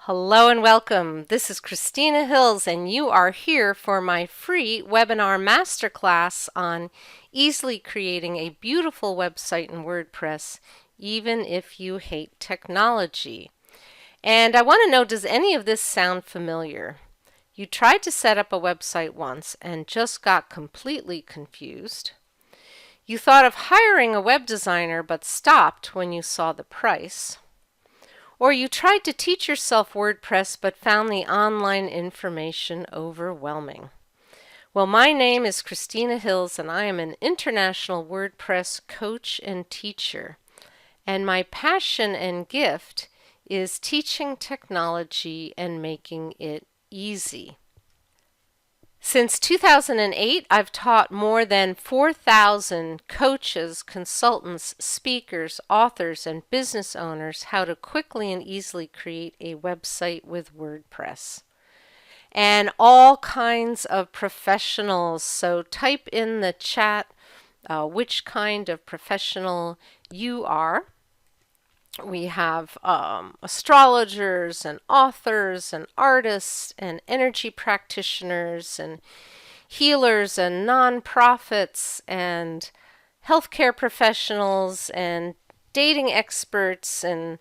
Hello and welcome. This is Christina Hills, and you are here for my free webinar masterclass on easily creating a beautiful website in WordPress, even if you hate technology. And I want to know, does any of this sound familiar? You tried to set up a website once and just got completely confused. You thought of hiring a web designer but stopped when you saw the price. Or you tried to teach yourself WordPress but found the online information overwhelming. Well, my name is Christina Hills and I am an international WordPress coach and teacher. And my passion and gift is teaching technology and making it easy. Since 2008, I've taught more than 4,000 coaches, consultants, speakers, authors, and business owners how to quickly and easily create a website with WordPress. And all kinds of professionals. So type in the chat which kind of professional you are. We have astrologers and authors and artists and energy practitioners and healers and nonprofits and healthcare professionals and dating experts and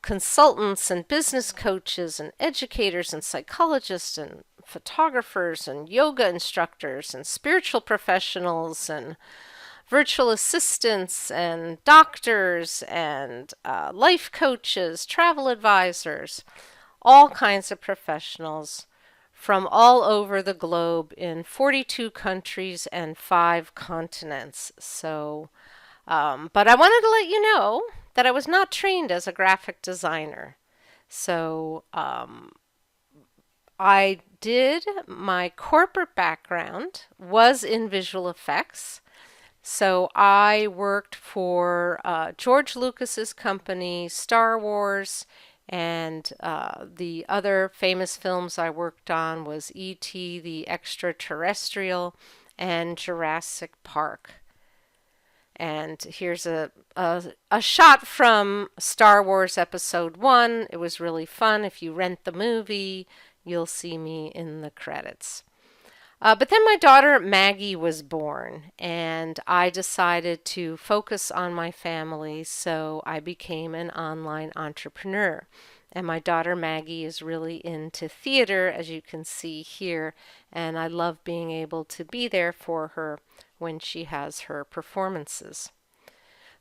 consultants and business coaches and educators and psychologists and photographers and yoga instructors and spiritual professionals and virtual assistants and doctors and life coaches, travel advisors, all kinds of professionals from all over the globe in 42 countries and 5 continents. But I wanted to let you know that I was not trained as a graphic designer. My corporate background was in visual effects. So I worked for George Lucas's company, Star Wars, and the other famous films I worked on was E.T. the Extraterrestrial and Jurassic Park. And here's a shot from Star Wars Episode 1. It was really fun. If you rent the movie, you'll see me in the credits. But then my daughter Maggie was born, and I decided to focus on my family, so I became an online entrepreneur. And my daughter Maggie is really into theater, as you can see here, and I love being able to be there for her when she has her performances.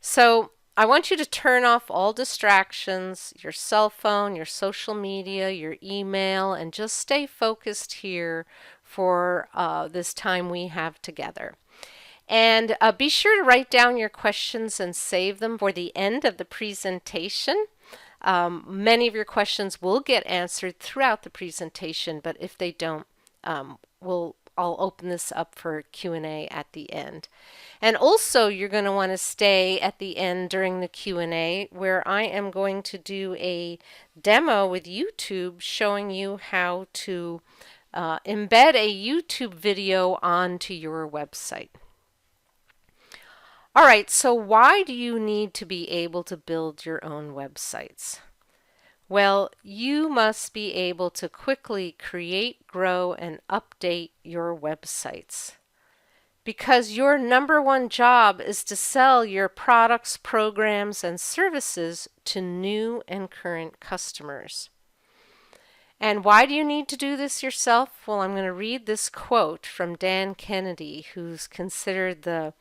So I want you to turn off all distractions, your cell phone, your social media, your email, and just stay focused here for this time we have together. And be sure to write down your questions and save them for the end of the presentation. Many of your questions will get answered throughout the presentation, but if they don't, I'll open this up for Q&A at the end. And also you're going to want to stay at the end during the Q&A where I am going to do a demo with YouTube showing you how to embed a YouTube video onto your website. All right, so why do you need to be able to build your own websites? Well, you must be able to quickly create, grow, and update your websites. Because your number one job is to sell your products, programs, and services to new and current customers. And why do you need to do this yourself? Well, I'm going to read this quote from Dan Kennedy, who's considered the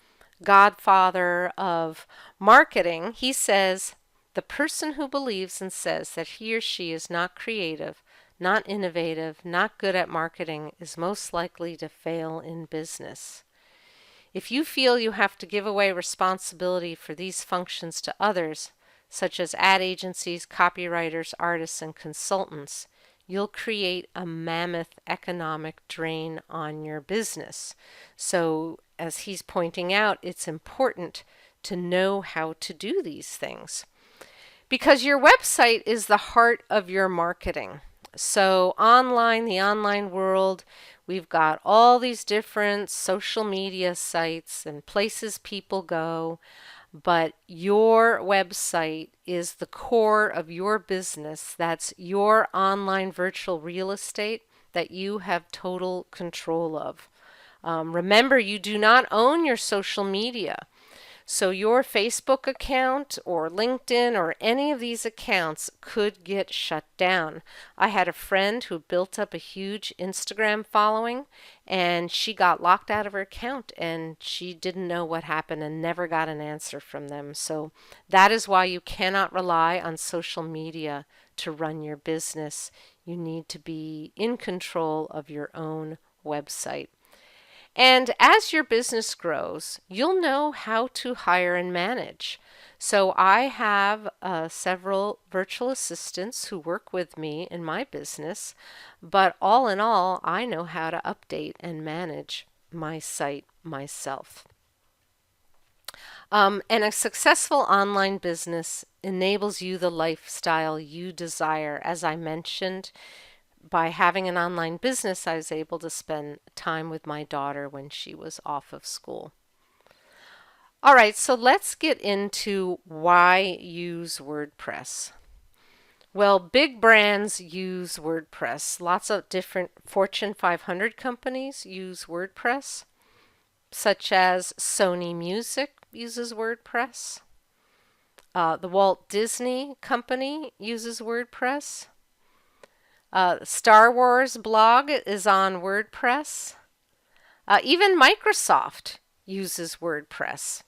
godfather of marketing. He says, "The person who believes and says that he or she is not creative, not innovative, not good at marketing is most likely to fail in business. If you feel you have to give away responsibility for these functions to others, such as ad agencies, copywriters, artists, and consultants, you'll create a mammoth economic drain on your business." So, as he's pointing out, it's important to know how to do these things. Because your website is the heart of your marketing. So the online world, we've got all these different social media sites and places people go. but your website is the core of your business. That's your online virtual real estate that you have total control of. Remember, you do not own your social media. So your Facebook account or LinkedIn or any of these accounts could get shut down. I had a friend who built up a huge Instagram following and she got locked out of her account and she didn't know what happened and never got an answer from them. So that is why you cannot rely on social media to run your business. You need to be in control of your own website. And as your business grows, you'll know how to hire and manage. So I have several virtual assistants who work with me in my business, but all in all, I know how to update and manage my site myself. And a successful online business enables you the lifestyle you desire. As I mentioned, by having an online business, I was able to spend time with my daughter when she was off of school. All right, so let's get into why use WordPress. Well, big brands use WordPress. Lots of different Fortune 500 companies use WordPress, such as Sony Music uses WordPress. The Walt Disney Company uses WordPress. Star Wars blog is on WordPress. Even Microsoft uses WordPress.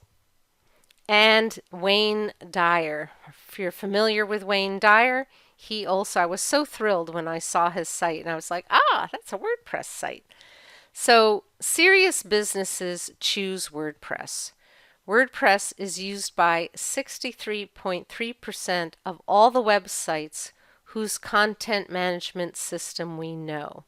And Wayne Dyer. If you're familiar with Wayne Dyer, I was so thrilled when I saw his site and I was like, that's a WordPress site. So serious businesses choose WordPress. WordPress is used by 63.3% of all the websites whose content management system we know.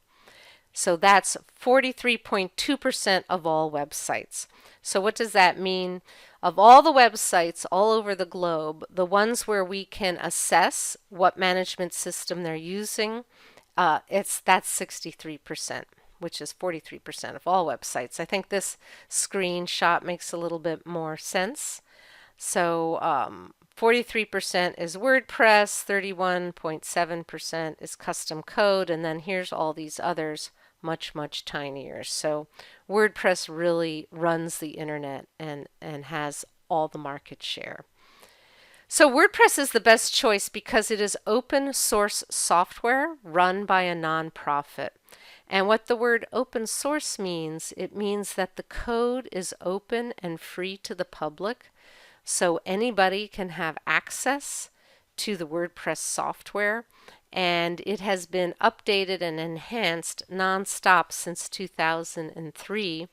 So that's 43.2% of all websites. So what does that mean? Of all the websites all over the globe, the ones where we can assess what management system they're using, that's 63%, which is 43% of all websites. I think this screenshot makes a little bit more sense. So 43% is WordPress, 31.7% is custom code, and then here's all these others, much, much tinier. So WordPress really runs the internet and has all the market share. So WordPress is the best choice because it is open source software run by a nonprofit. And what the word open source means, it means that the code is open and free to the public. So anybody can have access to the WordPress software, and it has been updated and enhanced nonstop since 2003.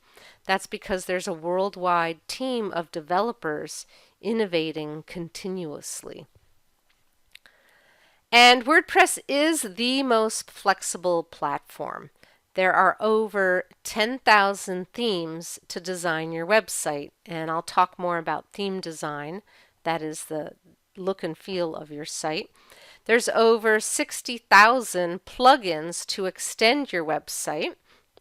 That's because there's a worldwide team of developers innovating continuously. And WordPress is the most flexible platform. There are over 10,000 themes to design your website, and I'll talk more about theme design. That is the look and feel of your site. There's over 60,000 plugins to extend your website,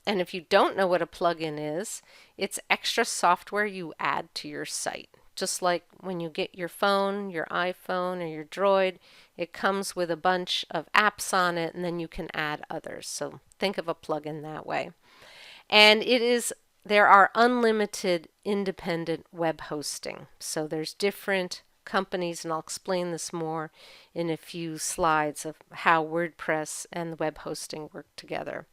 and if you don't know what a plugin is, it's extra software you add to your site. Just like when you get your phone, your iPhone, or your Droid, it comes with a bunch of apps on it, and then you can add others. So think of a plugin that way. And there are unlimited independent web hosting. So there's different companies, and I'll explain this more in a few slides of how WordPress and the web hosting work together.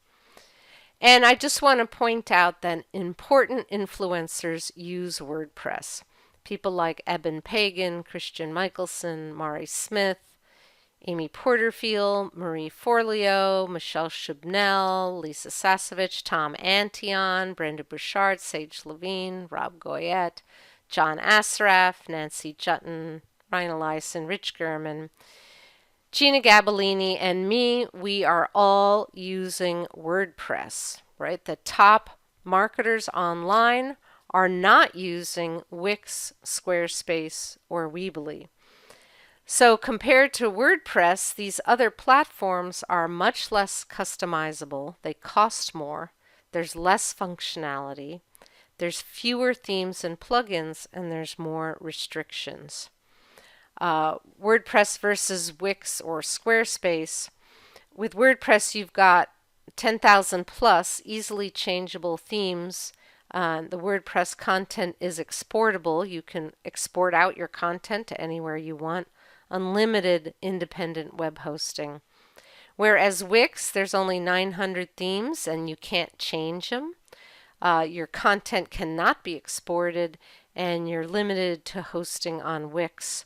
And I just want to point out that important influencers use WordPress. People like Eben Pagan, Christian Michelson, Mari Smith, Amy Porterfield, Marie Forleo, Michelle Shubnell, Lisa Sasevich, Tom Antion, Brenda Bouchard, Sage Levine, Rob Goyette, John Asraf, Nancy Jutton, Ryan Eliason, Rich German, Gina Gabellini, and me. We are all using WordPress, right? The top marketers online are not using Wix, Squarespace, or Weebly. So compared to WordPress, these other platforms are much less customizable. They cost more. There's less functionality. There's fewer themes and plugins, and there's more restrictions. WordPress versus Wix or Squarespace. With WordPress, you've got 10,000 plus easily changeable themes. The WordPress content is exportable. You can export out your content to anywhere you want. Unlimited independent web hosting. Whereas Wix, there's only 900 themes and you can't change them. Your content cannot be exported and you're limited to hosting on Wix.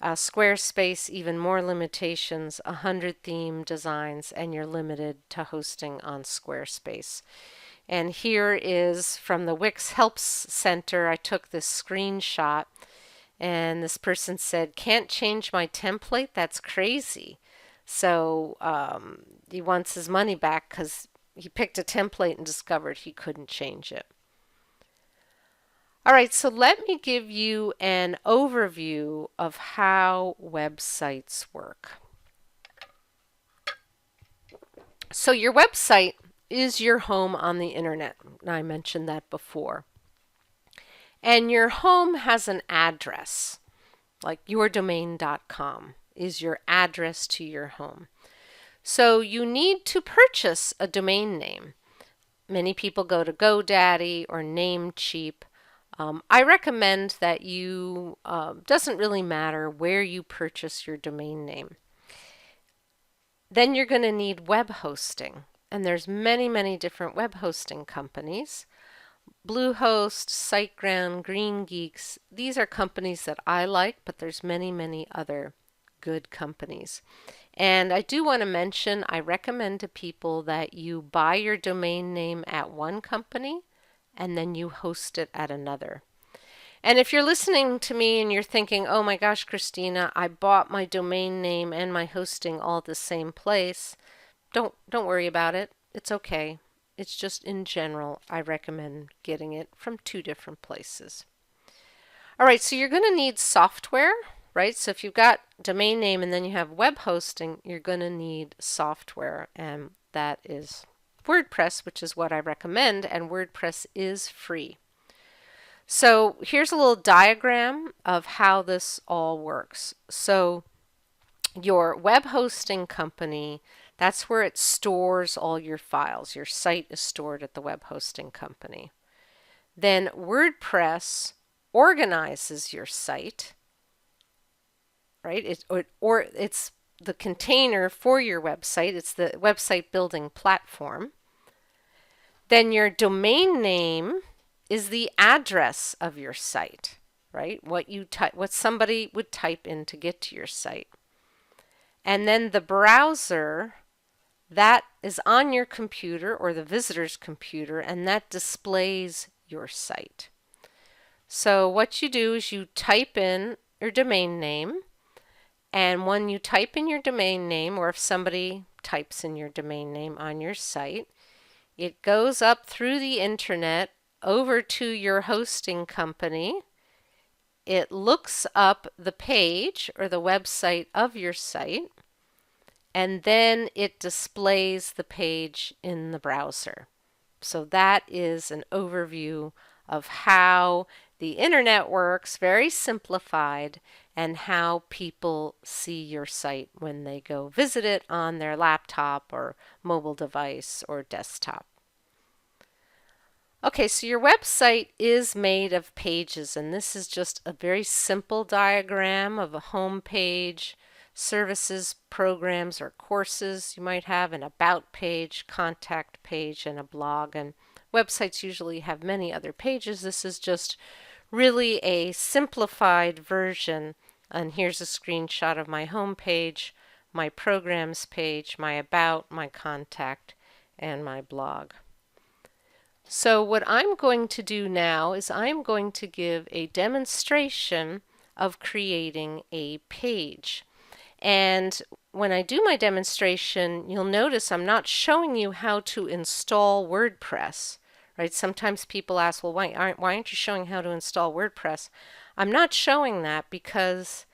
Squarespace, even more limitations, 100 theme designs, and you're limited to hosting on Squarespace. And here is from the Wix Helps Center. I took this screenshot, and this person said, "Can't change my template? That's crazy." So he wants his money back because he picked a template and discovered he couldn't change it. All right, so let me give you an overview of how websites work. So your website is your home on the internet. I mentioned that before. And your home has an address, like yourdomain.com is your address to your home. So you need to purchase a domain name. Many people go to GoDaddy or Namecheap. I recommend that you, doesn't really matter where you purchase your domain name. Then you're going to need web hosting. And there's many different web hosting companies. Bluehost, SiteGround, GreenGeeks, these are companies that I like, but there's many other good companies. And I do want to mention, I recommend to people that you buy your domain name at one company and then you host it at another. And if you're listening to me and you're thinking, oh my gosh, Christina, I bought my domain name and my hosting all at the same place, don't worry about it. It's okay. It's just in general, I recommend getting it from 2 different places. All right, so you're going to need software, right? So if you've got domain name and then you have web hosting, you're going to need software, and that is WordPress, which is what I recommend, and WordPress is free. So here's a little diagram of how this all works. So your web hosting company, that's where it stores all your files. Your site is stored at the web hosting company. Then WordPress organizes your site, right? It's the container for your website. It's the website building platform. Then your domain name is the address of your site, right? What somebody would type in to get to your site. And then the browser, that is on your computer or the visitor's computer, and that displays your site. So what you do is you type in your domain name, and when you type in your domain name, or if somebody types in your domain name on your site, it goes up through the internet over to your hosting company. It looks up the page or the website of your site, and then it displays the page in the browser. So that is an overview of how the internet works, very simplified, and how people see your site when they go visit it on their laptop or mobile device or desktop. Okay, so your website is made of pages, and this is just a very simple diagram of a home page, services, programs, or courses you might have, an about page, contact page, and a blog. And websites usually have many other pages. This is just really a simplified version. And here's a screenshot of my home page, my programs page, my about, my contact, and my blog. So what I'm going to do now is I'm going to give a demonstration of creating a page. And when I do my demonstration, you'll notice I'm not showing you how to install WordPress, right? Sometimes people ask, well, why aren't you showing how to install WordPress? I'm not showing that because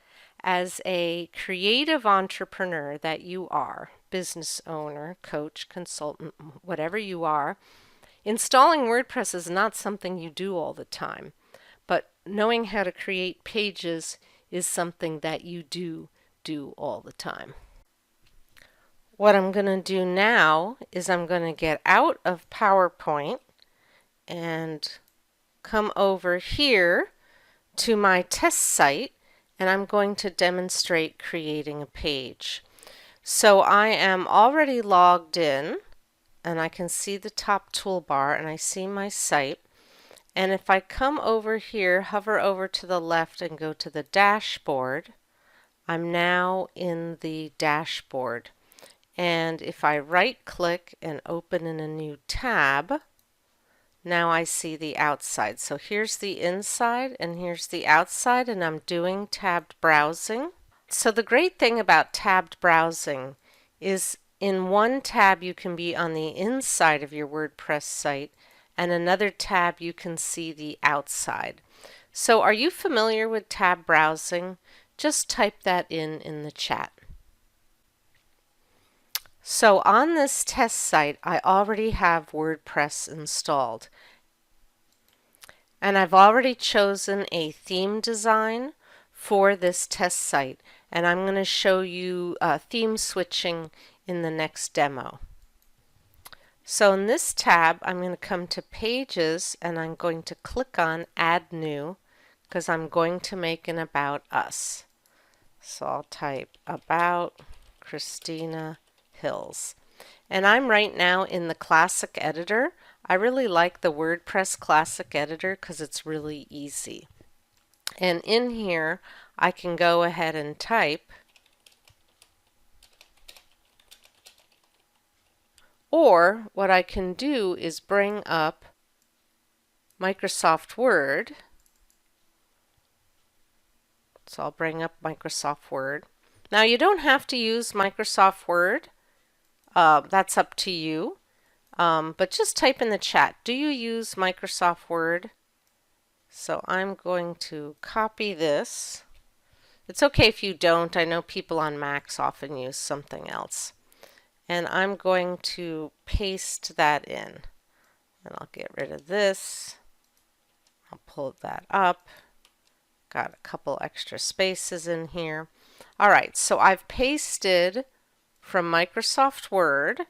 as a creative entrepreneur that you are, business owner, coach, consultant, whatever you are, Installing WordPress is not something you do all the time, but knowing how to create pages is something that you do all the time. What I'm going to do now is I'm going to get out of PowerPoint and come over here to my test site, and I'm going to demonstrate creating a page. So I am already logged in, and I can see the top toolbar, and I see my site. And if I come over here, hover over to the left and go to the dashboard, I'm now in the dashboard. And if I right click and open in a new tab, now I see the outside. So here's the inside and here's the outside, and I'm doing tabbed browsing. So the great thing about tabbed browsing is in one tab you can be on the inside of your WordPress site, and another tab you can see the outside. So are you familiar with tab browsing? Just type that in the chat. So on this test site, I already have WordPress installed. And I've already chosen a theme design for this test site. And I'm going to show you theme switching in the next demo. So in this tab, I'm going to come to Pages, and I'm going to click on Add New, because I'm going to make an About Us. So I'll type About Christina Hills. And I'm right now in the Classic Editor. I really like the WordPress Classic Editor because it's really easy. And in here, I can go ahead and type, or what I can do is bring up Microsoft Word. So I'll bring up Microsoft Word. Now you don't have to use Microsoft Word. That's up to you. But just type in the chat, do you use Microsoft Word? So I'm going to copy this. It's okay if you don't. I know people on Macs often use something else. And I'm going to paste that in. And I'll get rid of this. I'll pull that up. Got a couple extra spaces in here. All right, so I've pasted from Microsoft Word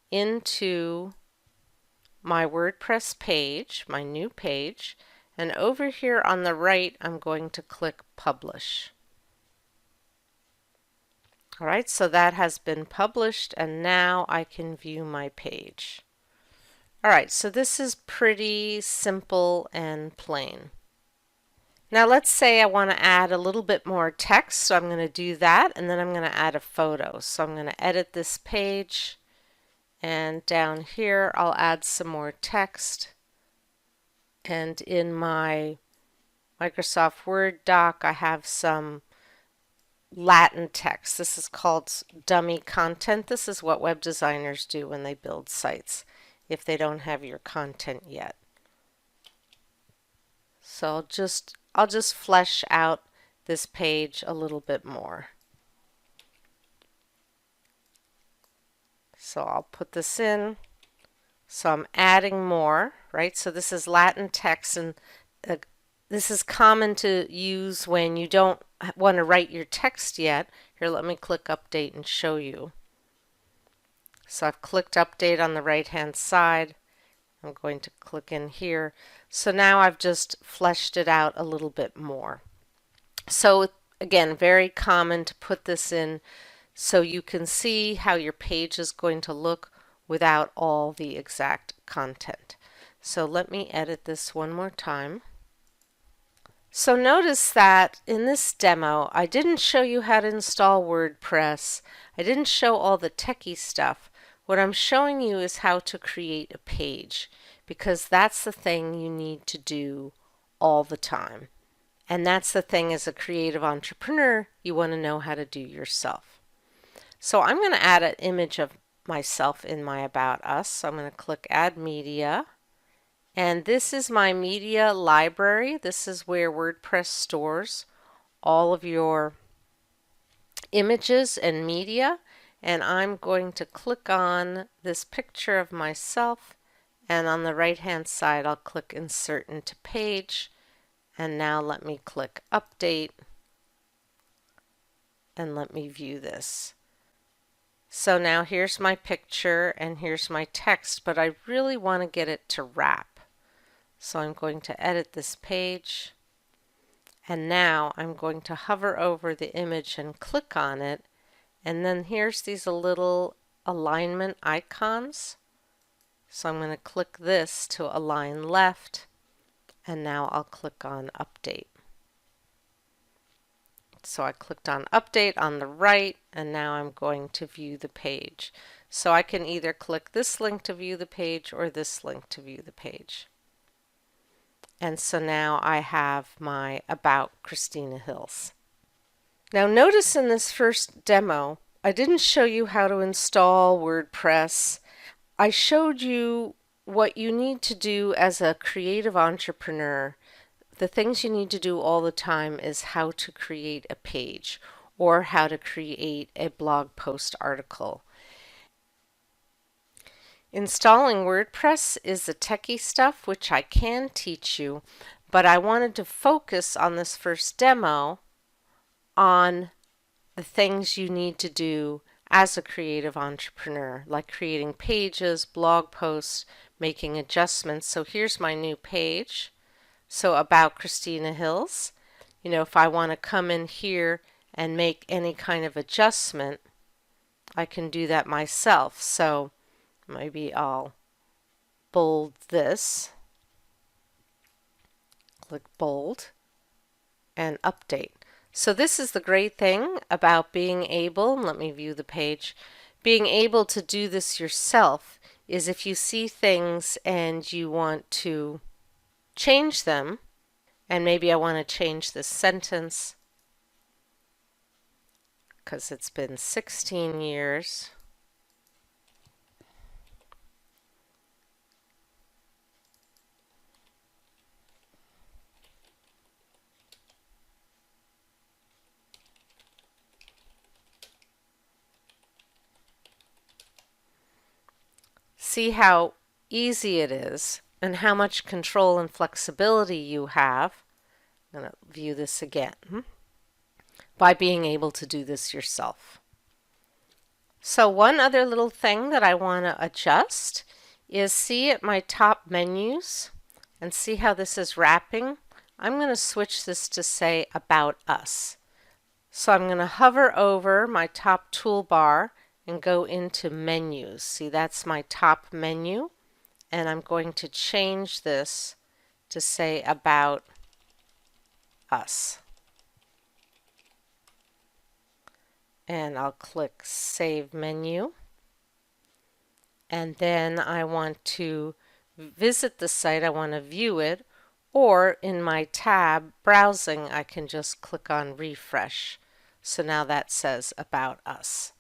into my WordPress page, my new page, and over here on the right I'm going to click Publish. Alright, so that has been published, and now I can view my page. Alright, so this is pretty simple and plain. Now let's say I want to add a little bit more text, so I'm going to do that, and then I'm going to add a photo. So I'm going to edit this page, and down here I'll add some more text. And in my Microsoft Word doc I have some Latin text. This is called dummy content. This is what web designers do when they build sites if they don't have your content yet. So I'll just flesh out this page a little bit more. So I'll put this in. So I'm adding more, right? So this is Latin text, and this is common to use when you don't want to write your text yet. Here, let me click Update and show you. So I've clicked Update on the right hand side. I'm going to click in here. So now I've just fleshed it out a little bit more. So again, very common to put this in so you can see how your page is going to look without all the exact content. So let me edit this one more time. So notice that in this demo, I didn't show you how to install WordPress. I didn't show all the techie stuff. What I'm showing you is how to create a page, because that's the thing you need to do all the time. And that's the thing as a creative entrepreneur you want to know how to do yourself. So I'm going to add an image of myself in my About Us. So I'm going to click Add Media. And this is my media library. This is where WordPress stores all of your images and media. And I'm going to click on this picture of myself and on the right hand side I'll click Insert into Page, and now let me click Update and let me view this. So now here's my picture and here's my text, but I really want to get it to wrap. So I'm going to edit this page, and now I'm going to hover over the image and click on it, and then here's these little alignment icons. So I'm going to click this to align left, and now I'll click on Update. So I clicked on Update on the right, and now I'm going to view the page. So I can either click this link to view the page or this link to view the page. And so now I have my About Christina Hills. Now notice in this first demo, I didn't show you how to install WordPress. I showed you what you need to do as a creative entrepreneur. The things you need to do all the time is how to create a page or how to create a blog post article. Installing WordPress is the techie stuff, which I can teach you, but I wanted to focus on this first demo on the things you need to do as a creative entrepreneur, like creating pages, blog posts, making adjustments. So here's my new page. So About Christina Hills. You know, if I want to come in here and make any kind of adjustment, I can do that myself. So maybe I'll bold this, click bold, and update. So this is the great thing about being able, let me view the page, being able to do this yourself is if you see things and you want to change them, and maybe I want to change this sentence because it's been 16 years. See how easy it is and how much control and flexibility you have. I'm going to view this again by being able to do this yourself. So one other little thing that I want to adjust is see at my top menus and see how this is wrapping. I'm going to switch this to say About Us. So I'm going to hover over my top toolbar and go into menus. See, that's my top menu, and I'm going to change this to say About Us. And I'll click Save Menu. And then I want to visit the site, I want to view it, or in my tab browsing I can just click on Refresh. So now that says About Us.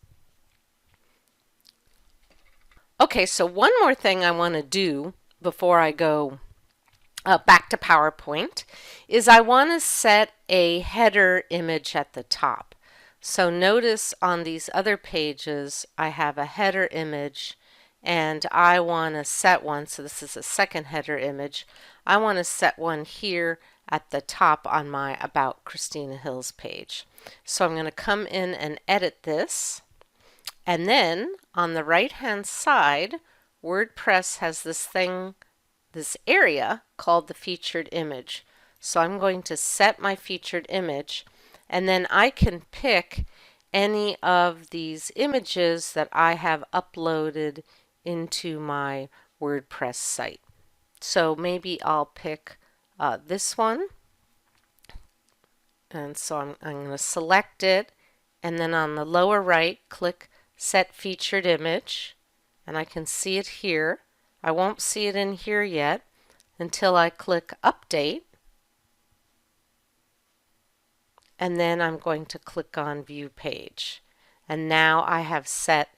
Okay, so one more thing I want to do before I go back to PowerPoint is I want to set a header image at the top. So notice on these other pages I have a header image, and I want to set one, so this is a second header image. I want to set one here at the top on my About Christina Hills page. So I'm going to come in and edit this, and then on the right hand side WordPress has this area called the featured image. So I'm going to set my featured image, and then I can pick any of these images that I have uploaded into my WordPress site. So maybe I'll pick this one, and so I'm going to select it, and then on the lower right click Set Featured Image, and I can see it here. I won't see it in here yet until I click Update, and then I'm going to click on View Page. And now I have set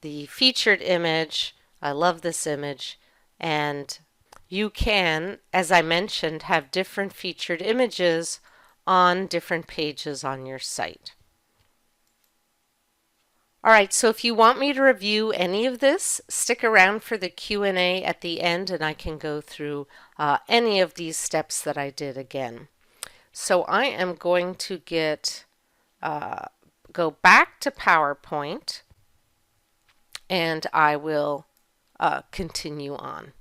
the featured image. I love this image, and you can, as I mentioned, have different featured images on different pages on your site. All right, so if you want me to review any of this, stick around for the Q&A at the end and I can go through any of these steps that I did again. So I am going to go back to PowerPoint and I will continue on.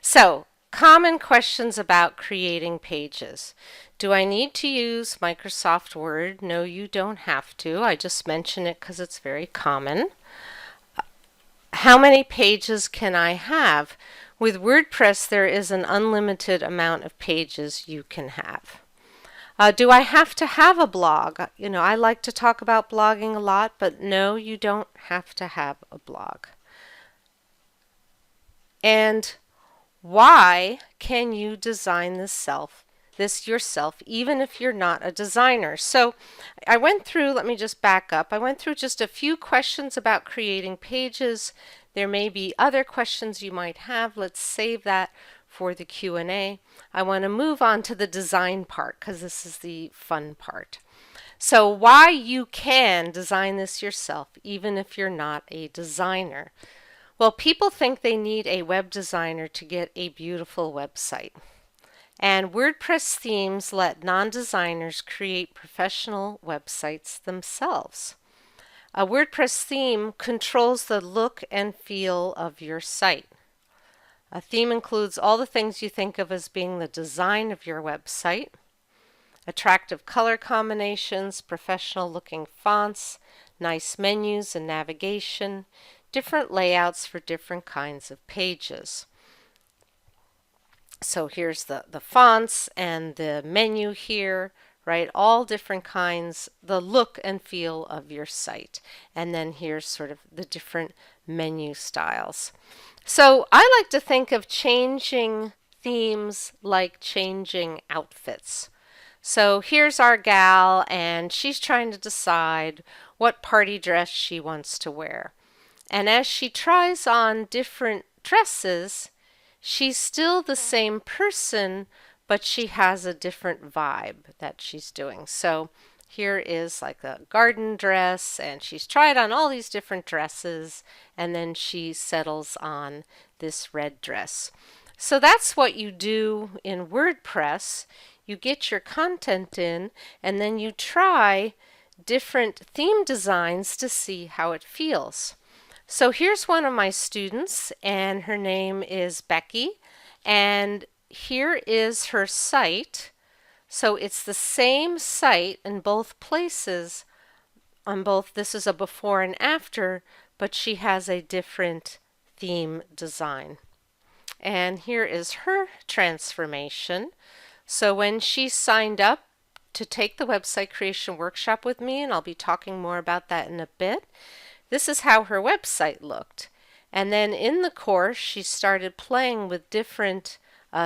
So, common questions about creating pages. Do I need to use Microsoft Word? No, you don't have to. I just mention it because it's very common. How many pages can I have? With WordPress, there is an unlimited amount of pages you can have. Do I have to have a blog? I like to talk about blogging a lot, but no, you don't have to have a blog. And why can you design this yourself, even if you're not a designer? So I went through, let me just back up. I went through just a few questions about creating pages. There may be other questions you might have. Let's save that for the Q&A. I want to move on to the design part because this is the fun part. So why you can design this yourself, even if you're not a designer. Well, people think they need a web designer to get a beautiful website. And WordPress themes let non-designers create professional websites themselves. A WordPress theme controls the look and feel of your site. A theme includes all the things you think of as being the design of your website: attractive color combinations, professional looking fonts, nice menus and navigation, different layouts for different kinds of pages. So here's the fonts and the menu here, right? All different kinds, the look and feel of your site. And then here's sort of the different menu styles. So I like to think of changing themes like changing outfits. So here's our gal, and she's trying to decide what party dress she wants to wear. And as she tries on different dresses, she's still the same person, but she has a different vibe that she's doing. So here is like a garden dress, and she's tried on all these different dresses, and then she settles on this red dress. So that's what you do in WordPress. You get your content in, and then you try different theme designs to see how it feels. So here's one of my students, and her name is Becky, and here is her site. So it's the same site in both places. On both, this is a before and after, but she has a different theme design. And here is her transformation. So when she signed up to take the website creation workshop with me, and I'll be talking more about that in a bit, this is how her website looked. And then in the course, she started playing with different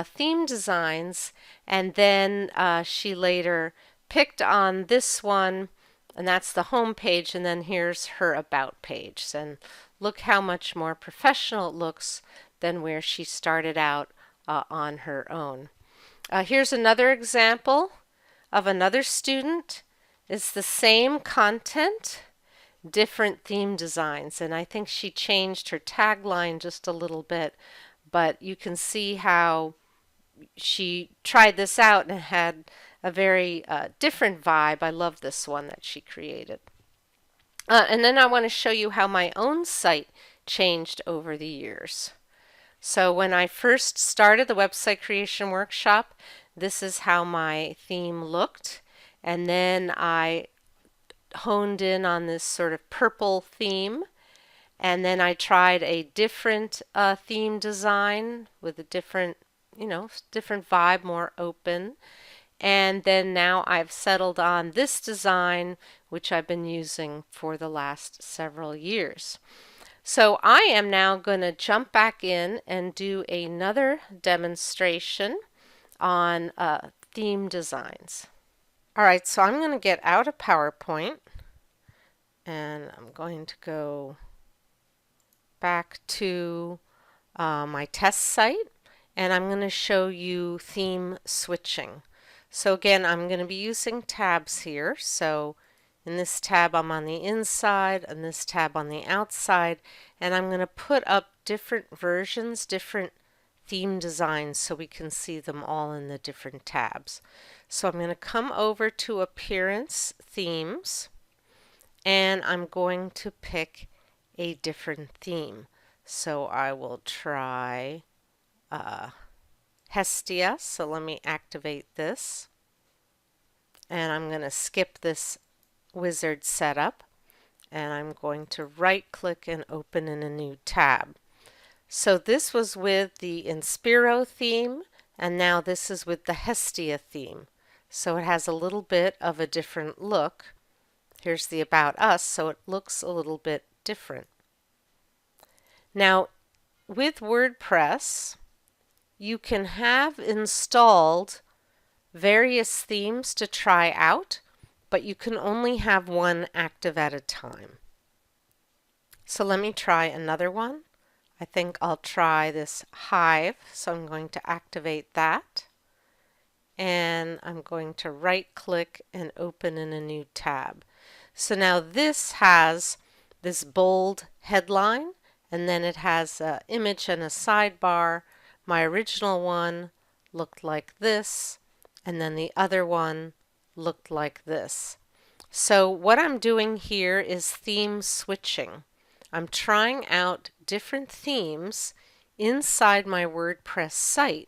theme designs, and then she later picked on this one, and that's the home page, and then here's her about page. And look how much more professional it looks than where she started out on her own. Here's another example of another student. It's the same content, different theme designs, and I think she changed her tagline just a little bit, but you can see how she tried this out and had a very different vibe. I love this one that she created. And then I want to show you how my own site changed over the years. So when I first started the website creation workshop, this is how my theme looked, and then I honed in on this sort of purple theme, and then I tried a different theme design with a different, different vibe, more open. And then now I've settled on this design, which I've been using for the last several years. So I am now going to jump back in and do another demonstration on theme designs. All right, so I'm going to get out of PowerPoint, and I'm going to go back to my test site, and I'm going to show you theme switching. So again, I'm going to be using tabs here. So In this tab, I'm on the inside, and this tab on the outside, and I'm going to put up different versions, different theme designs so we can see them all in the different tabs. So I'm going to come over to Appearance Themes, and I'm going to pick a different theme. So I will try Hestia. So let me activate this, and I'm going to skip this wizard setup, and I'm going to right click and open in a new tab. So this was with the Inspiro theme, and now this is with the Hestia theme. So it has a little bit of a different look. Here's the About Us, so it looks a little bit different. Now with WordPress, you can have installed various themes to try out, but you can only have one active at a time. So let me try another one. I think I'll try this Hive, so I'm going to activate that. And I'm going to right click and open in a new tab. So now this has this bold headline, and then it has an image and a sidebar. My original one looked like this, and then the other one looked like this. So what I'm doing here is theme switching. I'm trying out different themes inside my WordPress site.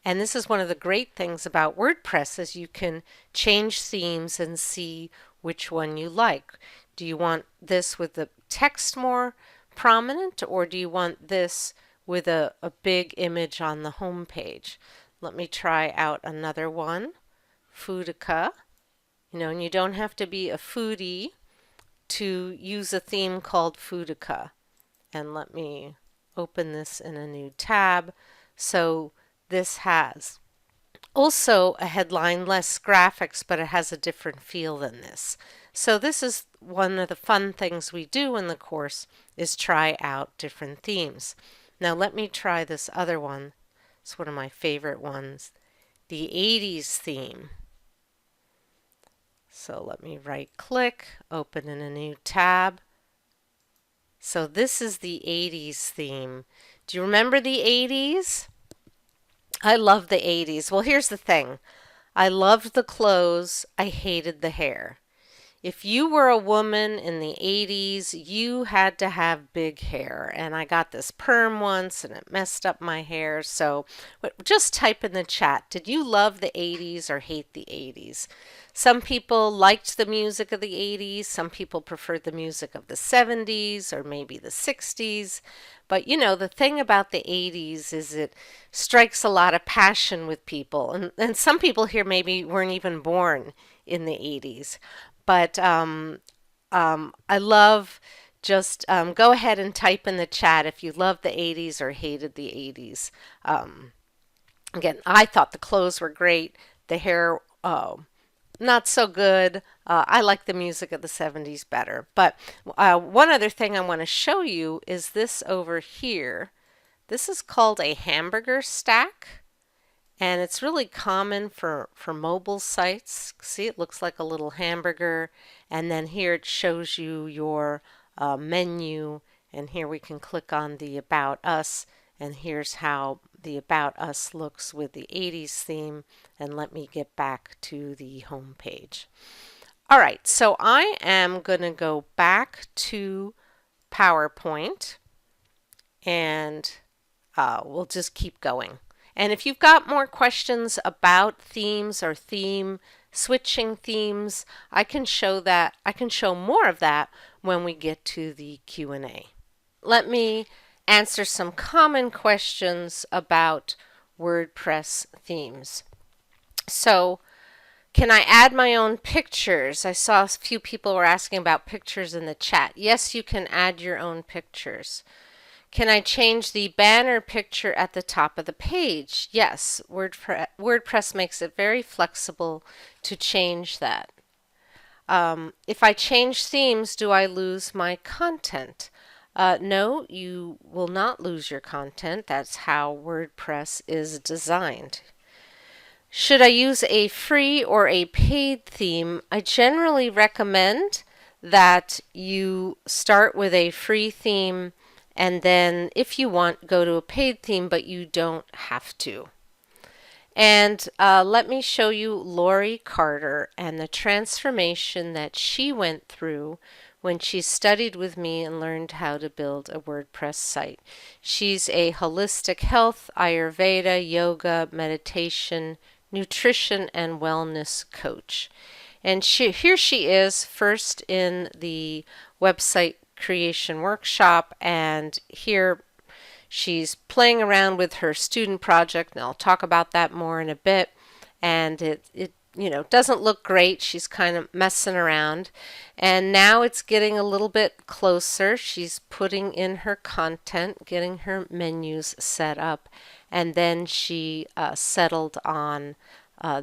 And this is one of the great things about WordPress is you can change themes and see which one you like. Do you want this with the text more prominent, or do you want this with a big image on the home page? Let me try out another one, Foodica. And you don't have to be a foodie to use a theme called Foodica. And let me open this in a new tab. So this has also a headline, less graphics, but it has a different feel than this. So this is one of the fun things we do in the course, is try out different themes. Now let me try this other one. It's one of my favorite ones, the 80s theme. So let me right click, open in a new tab. So this is the 80s theme. Do you remember the 80s? I love the 80s. Well, here's the thing. I loved the clothes. I hated the hair. If you were a woman in the 80s, you had to have big hair. And I got this perm once and it messed up my hair. So just type in the chat, did you love the 80s or hate the 80s? Some people liked the music of the 80s. Some people preferred the music of the 70s or maybe the 60s. But the thing about the 80s is it strikes a lot of passion with people. And some people here maybe weren't even born in the 80s. But I love, just go ahead and type in the chat if you loved the 80s or hated the 80s. Again, I thought the clothes were great. The hair, not so good. I like the music of the 70s better. But one other thing I want to show you is this over here. This is called a hamburger stack. And it's really common for mobile sites. See, it looks like a little hamburger. And then here it shows you your menu. And here we can click on the About Us. And here's how the About Us looks with the 80s theme. And let me get back to the home page. All right, so I am going to go back to PowerPoint. And we'll just keep going. And if you've got more questions about themes or switching themes, I can show more of that when we get to the Q&A. Let me answer some common questions about WordPress themes. So, can I add my own pictures? I saw a few people were asking about pictures in the chat. Yes, you can add your own pictures. Can I change the banner picture at the top of the page? Yes, WordPress makes it very flexible to change that. If I change themes, do I lose my content? No, you will not lose your content. That's how WordPress is designed. Should I use a free or a paid theme? I generally recommend that you start with a free theme and then, if you want, go to a paid theme, but you don't have to. And let me show you Lori Carter and the transformation that she went through when she studied with me and learned how to build a WordPress site. She's a holistic health, Ayurveda, yoga, meditation, nutrition, and wellness coach. And here she is first in the website creation workshop, and here she's playing around with her student project, and I'll talk about that more in a bit. And it doesn't look great. She's kind of messing around. And now it's getting a little bit closer. She's putting in her content, getting her menus set up, and then she settled on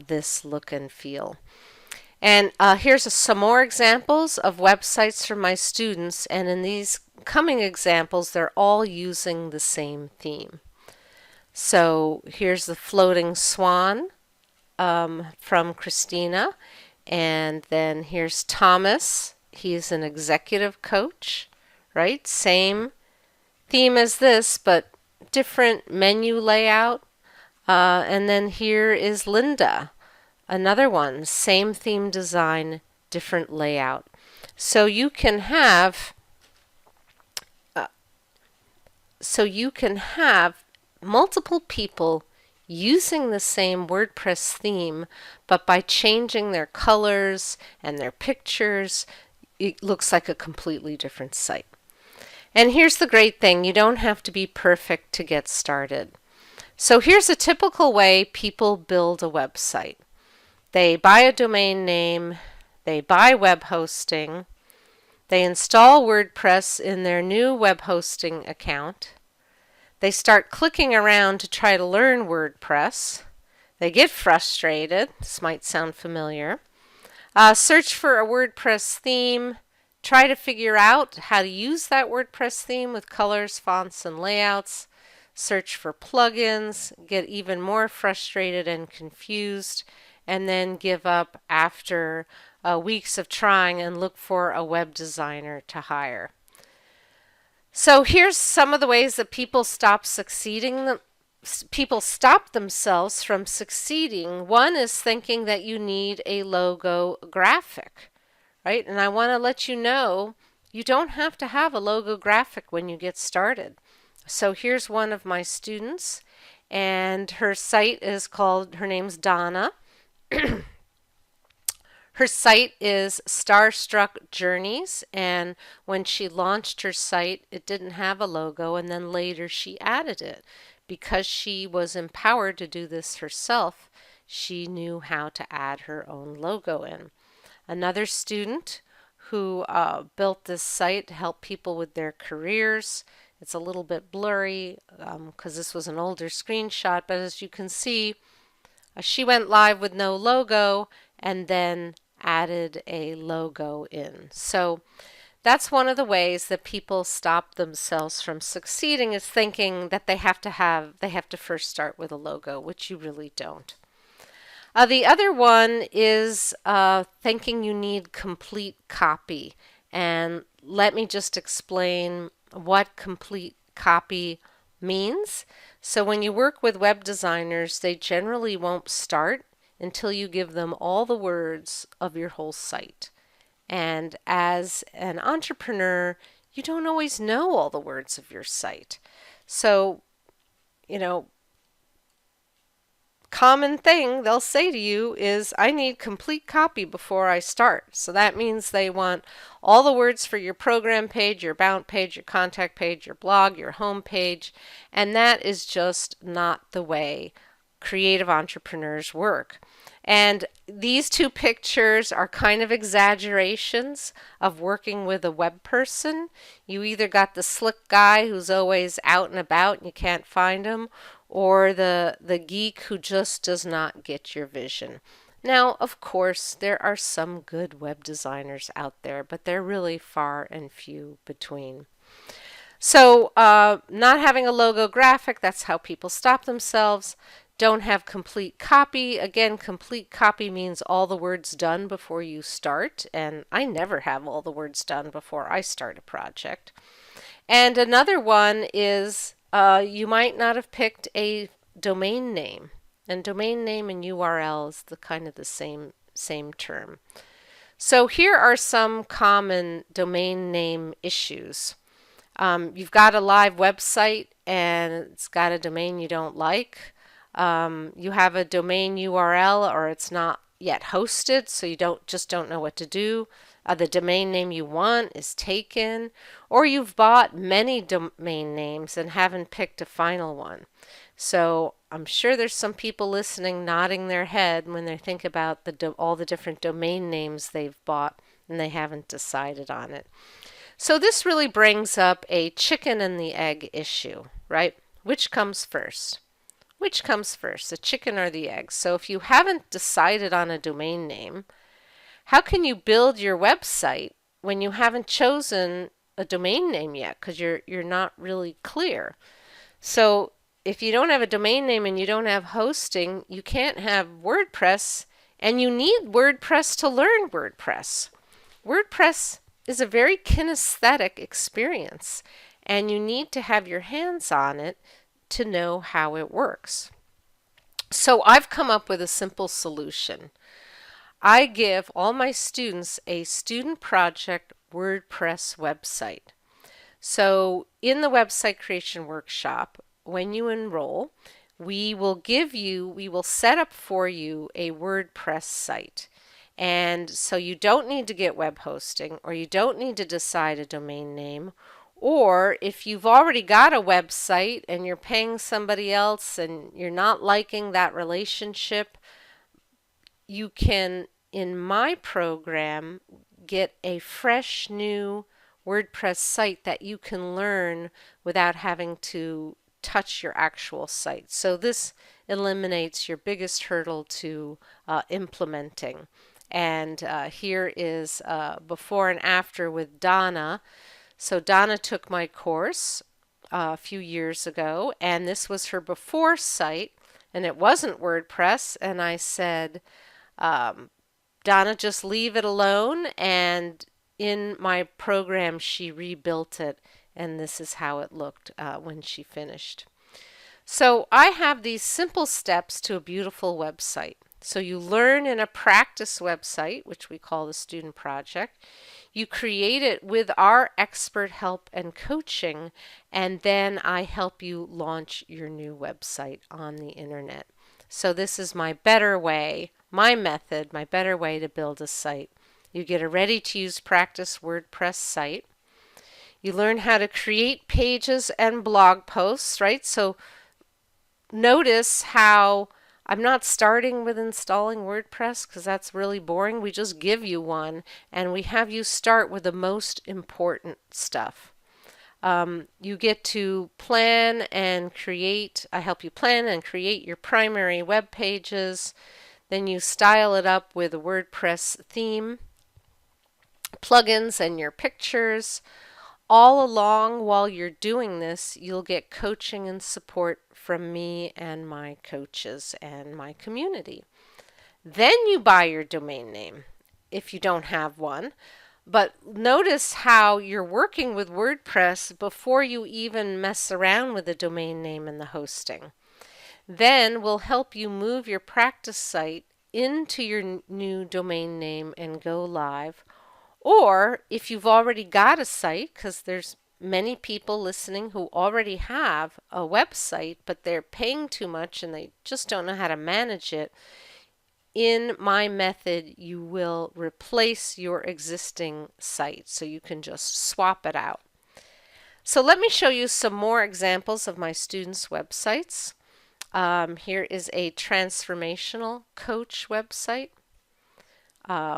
this look and feel. And here's some more examples of websites from my students, and in these coming examples, they're all using the same theme. So here's the floating swan from Christina, and then here's Thomas. He's an executive coach, right? Same theme as this, but different menu layout. And then here is Linda. Another one, same theme design, different layout. So you can have multiple people using the same WordPress theme, but by changing their colors and their pictures, it looks like a completely different site. And here's the great thing, you don't have to be perfect to get started. So here's a typical way people build a website. They buy a domain name, they buy web hosting, they install WordPress in their new web hosting account, they start clicking around to try to learn WordPress, they get frustrated, this might sound familiar, search for a WordPress theme, try to figure out how to use that WordPress theme with colors, fonts, and layouts, search for plugins, get even more frustrated and confused, and then give up after weeks of trying and look for a web designer to hire. So here's some of the ways that people stop themselves from succeeding. One is thinking that you need a logo graphic, right? And I want to let you know you don't have to have a logo graphic when you get started. So here's one of my students, and her site is called, her name's Donna. Her site is Starstruck Journeys, and when she launched her site, it didn't have a logo, and then later she added it. Because she was empowered to do this herself, she knew how to add her own logo in. Another student who built this site to help people with their careers. It's a little bit blurry because this was an older screenshot, but as you can see, she went live with no logo and then added a logo in. So that's one of the ways that people stop themselves from succeeding, is thinking that they have to first start with a logo, which you really don't. The other one is thinking you need complete copy. And let me just explain what complete copy means. So when you work with web designers, they generally won't start until you give them all the words of your whole site. And as an entrepreneur, you don't always know all the words of your site. So, common thing they'll say to you is, I need complete copy before I start. So that means they want all the words for your program page, your about page, your contact page, your blog, your home page, and that is just not the way creative entrepreneurs work. And these two pictures are kind of exaggerations of working with a web person. You either got the slick guy who's always out and about and you can't find him, or the geek who just does not get your vision. Now, of course, there are some good web designers out there, but they're really far and few between. So not having a logo graphic, that's how people stop themselves. Don't have complete copy. Again, complete copy means all the words done before you start, and I never have all the words done before I start a project. And another one is you might not have picked a domain name, and domain name and URL is the kind of the same term. So here are some common domain name issues. You've got a live website and it's got a domain you don't like. You have a domain URL or it's not yet hosted, so you don't know what to do. The domain name you want is taken, or you've bought many domain names and haven't picked a final one. So I'm sure there's some people listening nodding their head when they think about all the different domain names they've bought and they haven't decided on it. So this really brings up a chicken and the egg issue, right? Which comes first? Which comes first, the chicken or the egg? So if you haven't decided on a domain name, how can you build your website when you haven't chosen a domain name yet? Because you're not really clear. So if you don't have a domain name and you don't have hosting, you can't have WordPress, and you need WordPress to learn WordPress. WordPress is a very kinesthetic experience, and you need to have your hands on it to know how it works. So I've come up with a simple solution. I give all my students a student project WordPress website. So in the website creation workshop, when you enroll, we will set up for you a WordPress site. And so you don't need to get web hosting, or you don't need to decide a domain name. Or if you've already got a website and you're paying somebody else and you're not liking that relationship, you can, in my program, get a fresh new WordPress site that you can learn without having to touch your actual site. So this eliminates your biggest hurdle to implementing. And here is before and after with Donna. So Donna took my course a few years ago, and this was her before site, and it wasn't WordPress. And I said, Donna, just leave it alone. And in my program, she rebuilt it, and this is how it looked when she finished. So I have these simple steps to a beautiful website. So you learn in a practice website, which we call the student project. You create it with our expert help and coaching, and then I help you launch your new website on the internet. So this is my better way, my method, my better way to build a site. You get a ready-to-use practice WordPress site. You learn how to create pages and blog posts, right? So notice how I'm not starting with installing WordPress because that's really boring. We just give you one and we have you start with the most important stuff. You get to plan and create, I help you plan and create your primary web pages. Then you style it up with a WordPress theme, plugins, and your pictures. All along while you're doing this, you'll get coaching and support from me and my coaches and my community. Then you buy your domain name if you don't have one. But notice how you're working with WordPress before you even mess around with the domain name and the hosting. Then we'll help you move your practice site into your new domain name and go live. Or if you've already got a site, because there's many people listening who already have a website, but they're paying too much and they just don't know how to manage it. In my method, you will replace your existing site, so you can just swap it out. So let me show you some more examples of my students' websites. Here is a transformational coach website.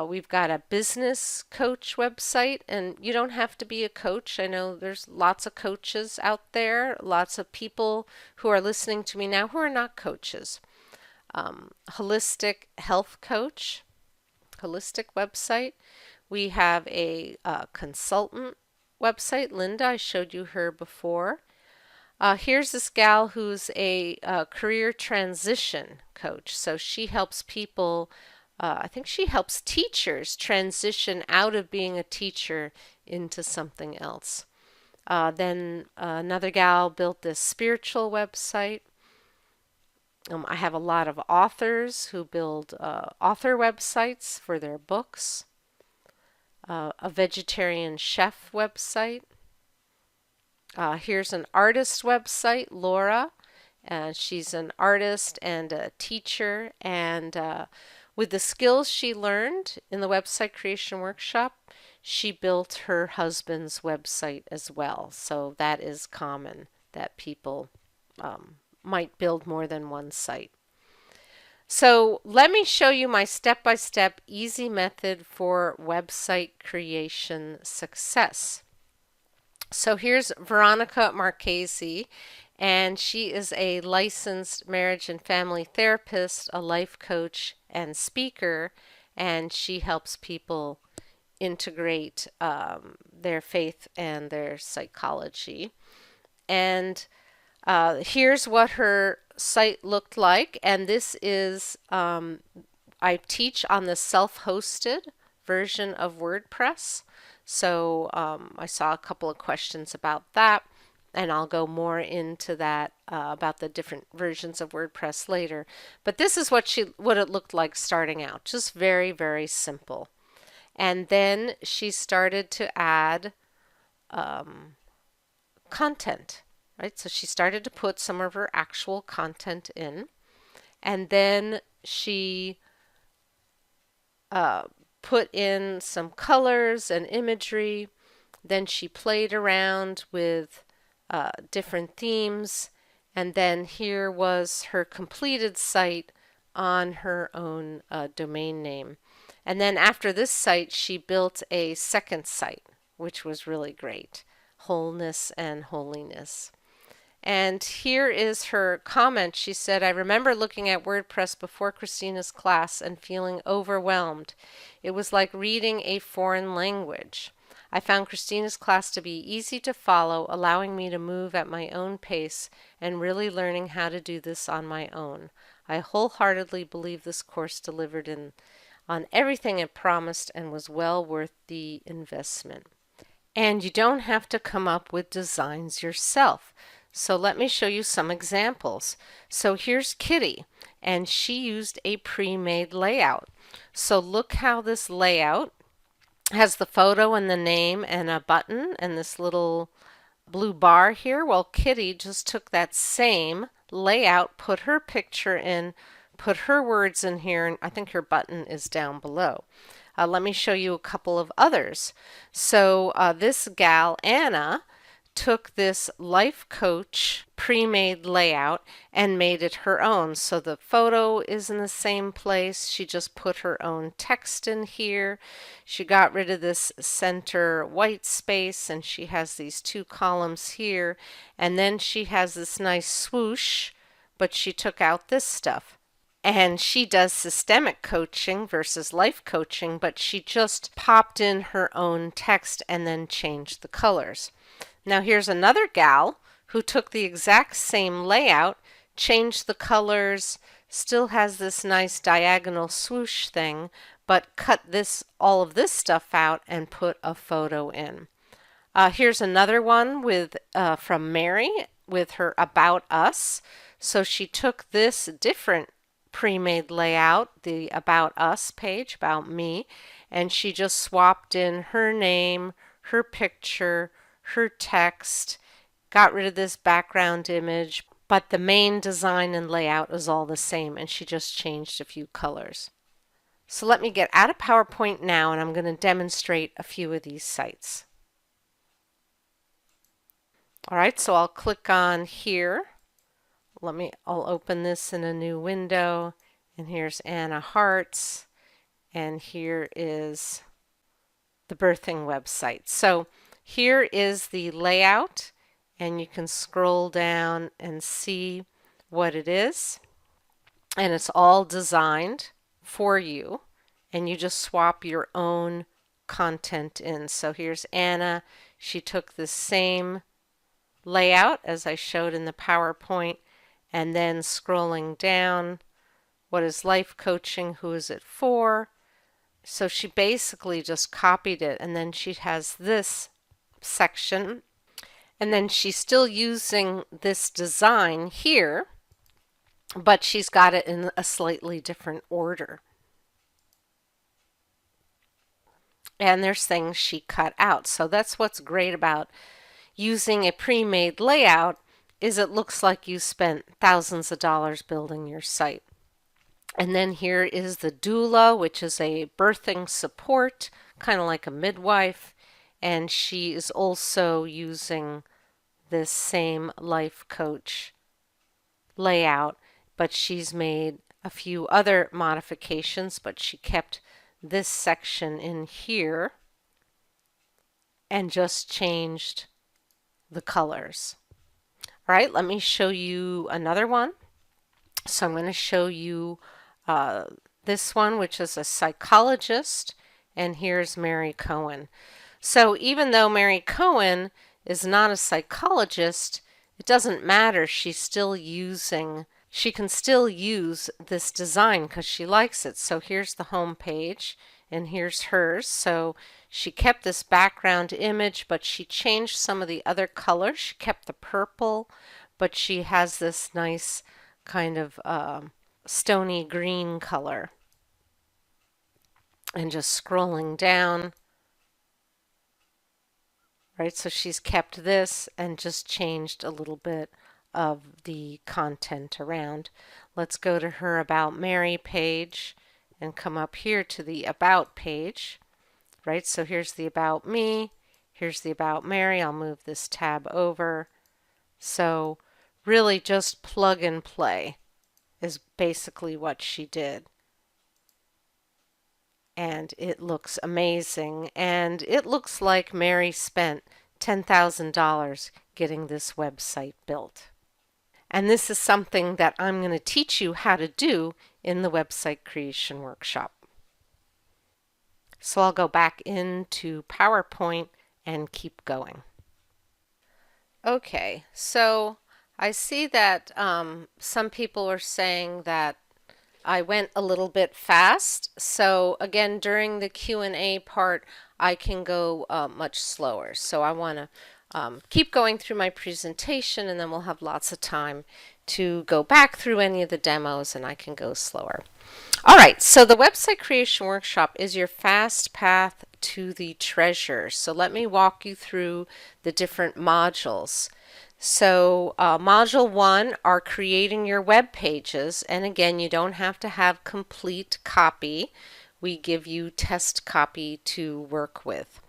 We've got a business coach website, and you don't have to be a coach. I know there's lots of coaches out there, lots of people who are listening to me now who are not coaches. Holistic health coach, holistic website. We have a consultant website. Linda, I showed you her before. Here's this gal who's a career transition coach. So she helps people, I think she helps teachers transition out of being a teacher into something else. Then another gal built this spiritual website. I have a lot of authors who build author websites for their books, a vegetarian chef website. Here's an artist website, Laura. She's an artist and a teacher, and with the skills she learned in the website creation workshop, she built her husband's website as well. So that is common that people might build more than one site. So let me show you my step-by-step easy method for website creation success. So here's Veronica Marchese, and she is a licensed marriage and family therapist, a life coach, and speaker, and she helps people integrate their faith and their psychology. And here's what her site looked like, and this is I teach on the self-hosted version of WordPress. So I saw a couple of questions about that, and I'll go more into that about the different versions of WordPress later. But this is what it looked like starting out, just very, very simple. And then she started to add content, right? So she started to put some of her actual content in, and then she put in some colors and imagery. Then she played around with different themes, and then here was her completed site on her own domain name. And then after this site, she built a second site, which was really great, Wholeness and Holiness. And here is her comment. She said, I remember looking at WordPress before Christina's class and feeling overwhelmed. It was like reading a foreign language. I found Christina's class to be easy to follow, allowing me to move at my own pace and really learning how to do this on my own. I wholeheartedly believe this course delivered on everything it promised and was well worth the investment. And you don't have to come up with designs yourself. So let me show you some examples. So here's Kitty, and she used a pre-made layout. So look how this layout has the photo and the name and a button and this little blue bar here. Well, Kitty just took that same layout, put her picture in, put her words in here, and I think her button is down below. Let me show you a couple of others. So this gal, Anna, took this life coach pre-made layout and made it her own. So the photo is in the same place. She just put her own text in here. She got rid of this center white space, and she has these two columns here. And then she has this nice swoosh, but she took out this stuff. And she does systemic coaching versus life coaching, but she just popped in her own text and then changed the colors. Now here's another gal who took the exact same layout, changed the colors, still has this nice diagonal swoosh thing, but cut all of this stuff out and put a photo in. Here's another one from Mary with her About Us. So she took this different pre-made layout, the About Us page, About Me, and she just swapped in her name, her picture, her text, got rid of this background image, but the main design and layout is all the same, and she just changed a few colors. So let me get out of PowerPoint now, and I'm going to demonstrate a few of these sites. All right, so I'll click on here. I'll open this in a new window, and here's Anna Hearts, and here is the birthing website. So here is the layout, and you can scroll down and see what it is, and it's all designed for you, and you just swap your own content in. So here's Anna. She took the same layout as I showed in the PowerPoint, and then scrolling down, what is life coaching, who is it for? So she basically just copied it, and then she has this section, and then she's still using this design here, but she's got it in a slightly different order. And there's things she cut out. So that's what's great about using a pre-made layout, is it looks like you spent thousands of dollars building your site. And then here is the doula, which is a birthing support, kind of like a midwife. And she is also using this same life coach layout, but she's made a few other modifications, but she kept this section in here and just changed the colors. All right, let me show you another one. So I'm going to show you this one, which is a psychologist, and here's Mary Cohen. So even though Mary Cohen is not a psychologist, it doesn't matter. She can still use this design because she likes it. So here's the home page, and here's hers. So she kept this background image, but she changed some of the other colors. She kept the purple, but she has this nice kind of stony green color. And just scrolling down, right? So she's kept this and just changed a little bit of the content around. Let's go to her About Mary page and come up here to the About page, right? So here's the About Me, here's the About Mary. I'll move this tab over. So really just plug and play is basically what she did. And it looks amazing, and it looks like Mary spent $10,000 getting this website built. And this is something that I'm going to teach you how to do in the website creation workshop. So I'll go back into PowerPoint and keep going. Okay, so I see that some people are saying that I went a little bit fast. So again, during the Q&A part, I can go much slower. So I want to keep going through my presentation, and then we'll have lots of time to go back through any of the demos, and I can go slower. All right, so the website creation workshop is your fast path to the treasure. So let me walk you through the different modules. So module 1 are creating your web pages, and again, you don't have to have complete copy. We give you test copy to work with.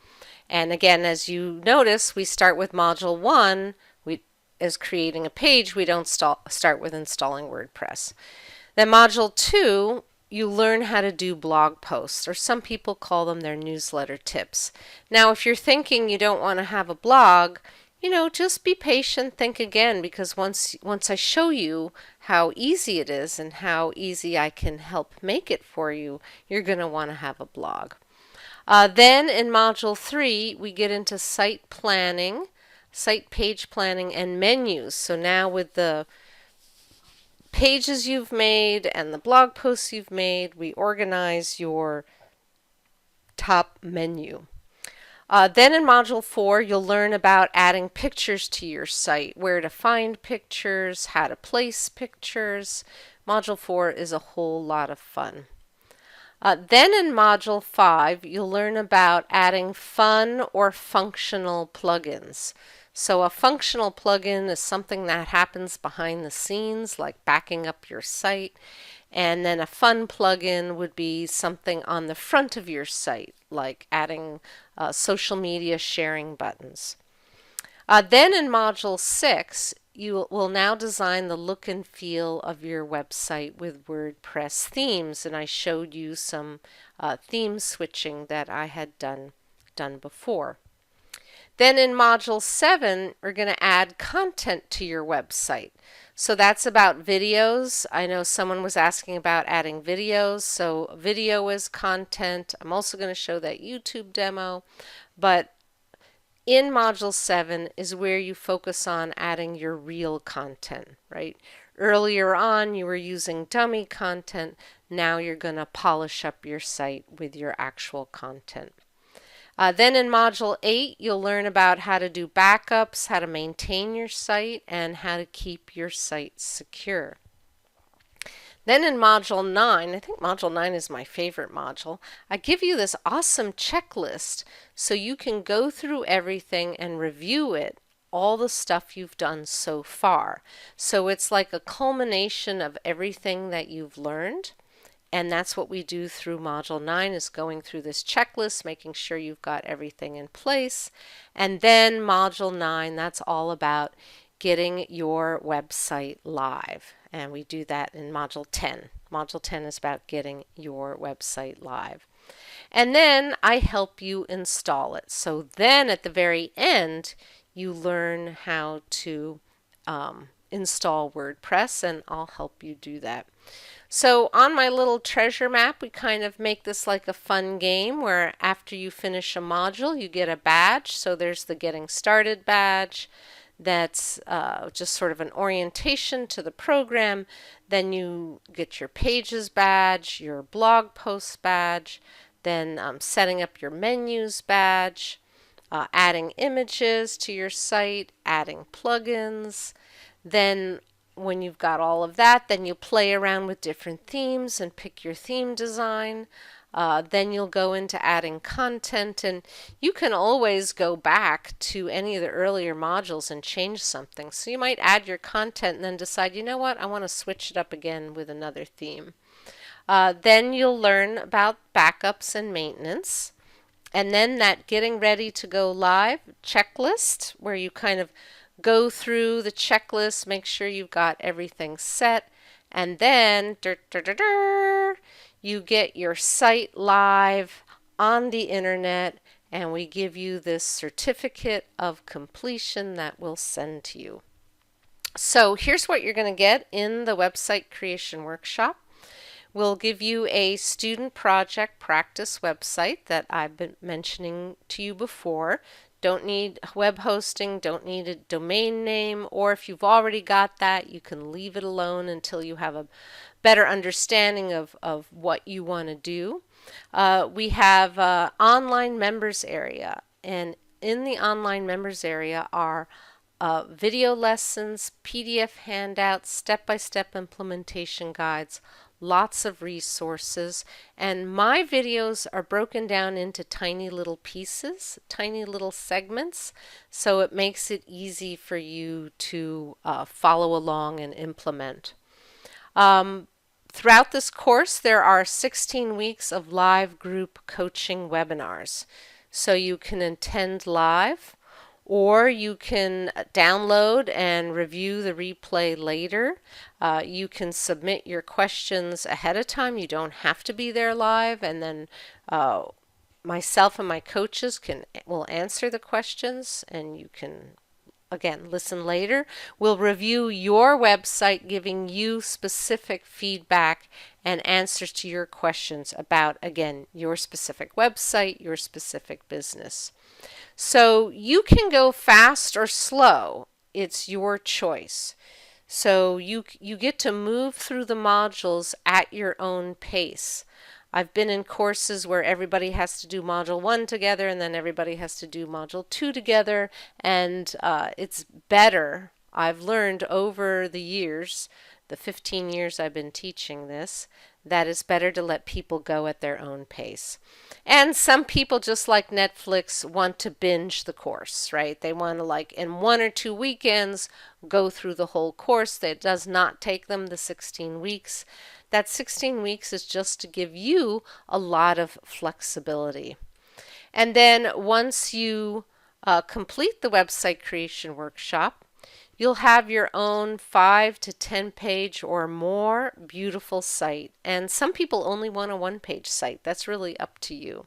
And again, as you notice, we start with module 1 is creating a page. We don't start with installing WordPress. Then module 2, you learn how to do blog posts, or some people call them their newsletter tips. Now, if you're thinking you don't want to have a blog, just be patient, think again, because once I show you how easy it is and how easy I can help make it for you, you're going to want to have a blog. Then in module 3, we get into site planning, site page planning, and menus. So now with the pages you've made and the blog posts you've made, we organize your top menu. Then in module 4, you'll learn about adding pictures to your site, where to find pictures, how to place pictures. Module 4 is a whole lot of fun. Then in module 5, you'll learn about adding fun or functional plugins. So a functional plugin is something that happens behind the scenes, like backing up your site. And then a fun plugin would be something on the front of your site, like adding social media sharing buttons. Then in module 6, you will now design the look and feel of your website with WordPress themes. And I showed you some theme switching that I had done before. Then in module 7, we're going to add content to your website. So that's about videos. I know someone was asking about adding videos. So video is content. I'm also going to show that YouTube demo. But in Module 7 is where you focus on adding your real content, right? Earlier on, you were using dummy content. Now you're going to polish up your site with your actual content. Then in Module 8, you'll learn about how to do backups, how to maintain your site, and how to keep your site secure. Then in Module 9, I think Module 9 is my favorite module, I give you this awesome checklist so you can go through everything and review it, all the stuff you've done so far. So it's like a culmination of everything that you've learned. And that's what we do through Module 9 is going through this checklist, making sure you've got everything in place. And then Module 9, that's all about getting your website live. And we do that in Module 10. Module 10 is about getting your website live. And then I help you install it. So then at the very end, you learn how to install WordPress, and I'll help you do that. So on my little treasure map, we kind of make this like a fun game where after you finish a module, you get a badge. So there's the Getting Started badge. That's just sort of an orientation to the program. Then you get your Pages badge, your Blog Posts badge, then setting up your menus badge, adding images to your site, adding plugins. Then when you've got all of that, then you play around with different themes and pick your theme design. Then you'll go into adding content, and you can always go back to any of the earlier modules and change something. So you might add your content and then decide, you know what, I want to switch it up again with another theme. Then you'll learn about backups and maintenance. And then that getting ready to go live checklist, where you kind of go through the checklist, make sure you've got everything set, and then you get your site live on the internet, and we give you this certificate of completion that we'll send to you. So here's what you're going to get in the website creation workshop. We'll give you a student project practice website that I've been mentioning to you before. Don't need web hosting, don't need a domain name, or if you've already got that, you can leave it alone until you have a better understanding of what you want to do. We have an online members area, and in the online members area are video lessons, PDF handouts, step-by-step implementation guides, lots of resources, and my videos are broken down into tiny little pieces, tiny little segments, so it makes it easy for you to follow along and implement. Throughout this course, there are 16 weeks of live group coaching webinars, so you can attend live, or you can download and review the replay later. You can submit your questions ahead of time. You don't have to be there live, and then myself and my coaches will answer the questions, and you can again listen later. We'll review your website, giving you specific feedback and answers to your questions about, again, your specific website, your specific business. So you can go fast or slow. It's your choice. So you get to move through the modules at your own pace. I've been in courses where everybody has to do Module 1 together and then everybody has to do Module 2 together, and it's better. I've learned over the years, the 15 years I've been teaching this, that it's better to let people go at their own pace. And some people, just like Netflix, want to binge the course, right? They want to, like, in 1 or 2 weekends, go through the whole course. That does not take them the 16 weeks. That 16 weeks is just to give you a lot of flexibility. And then once you complete the website creation workshop, you'll have your own 5 to 10 page or more beautiful site. And some people only want a 1-page site. That's really up to you.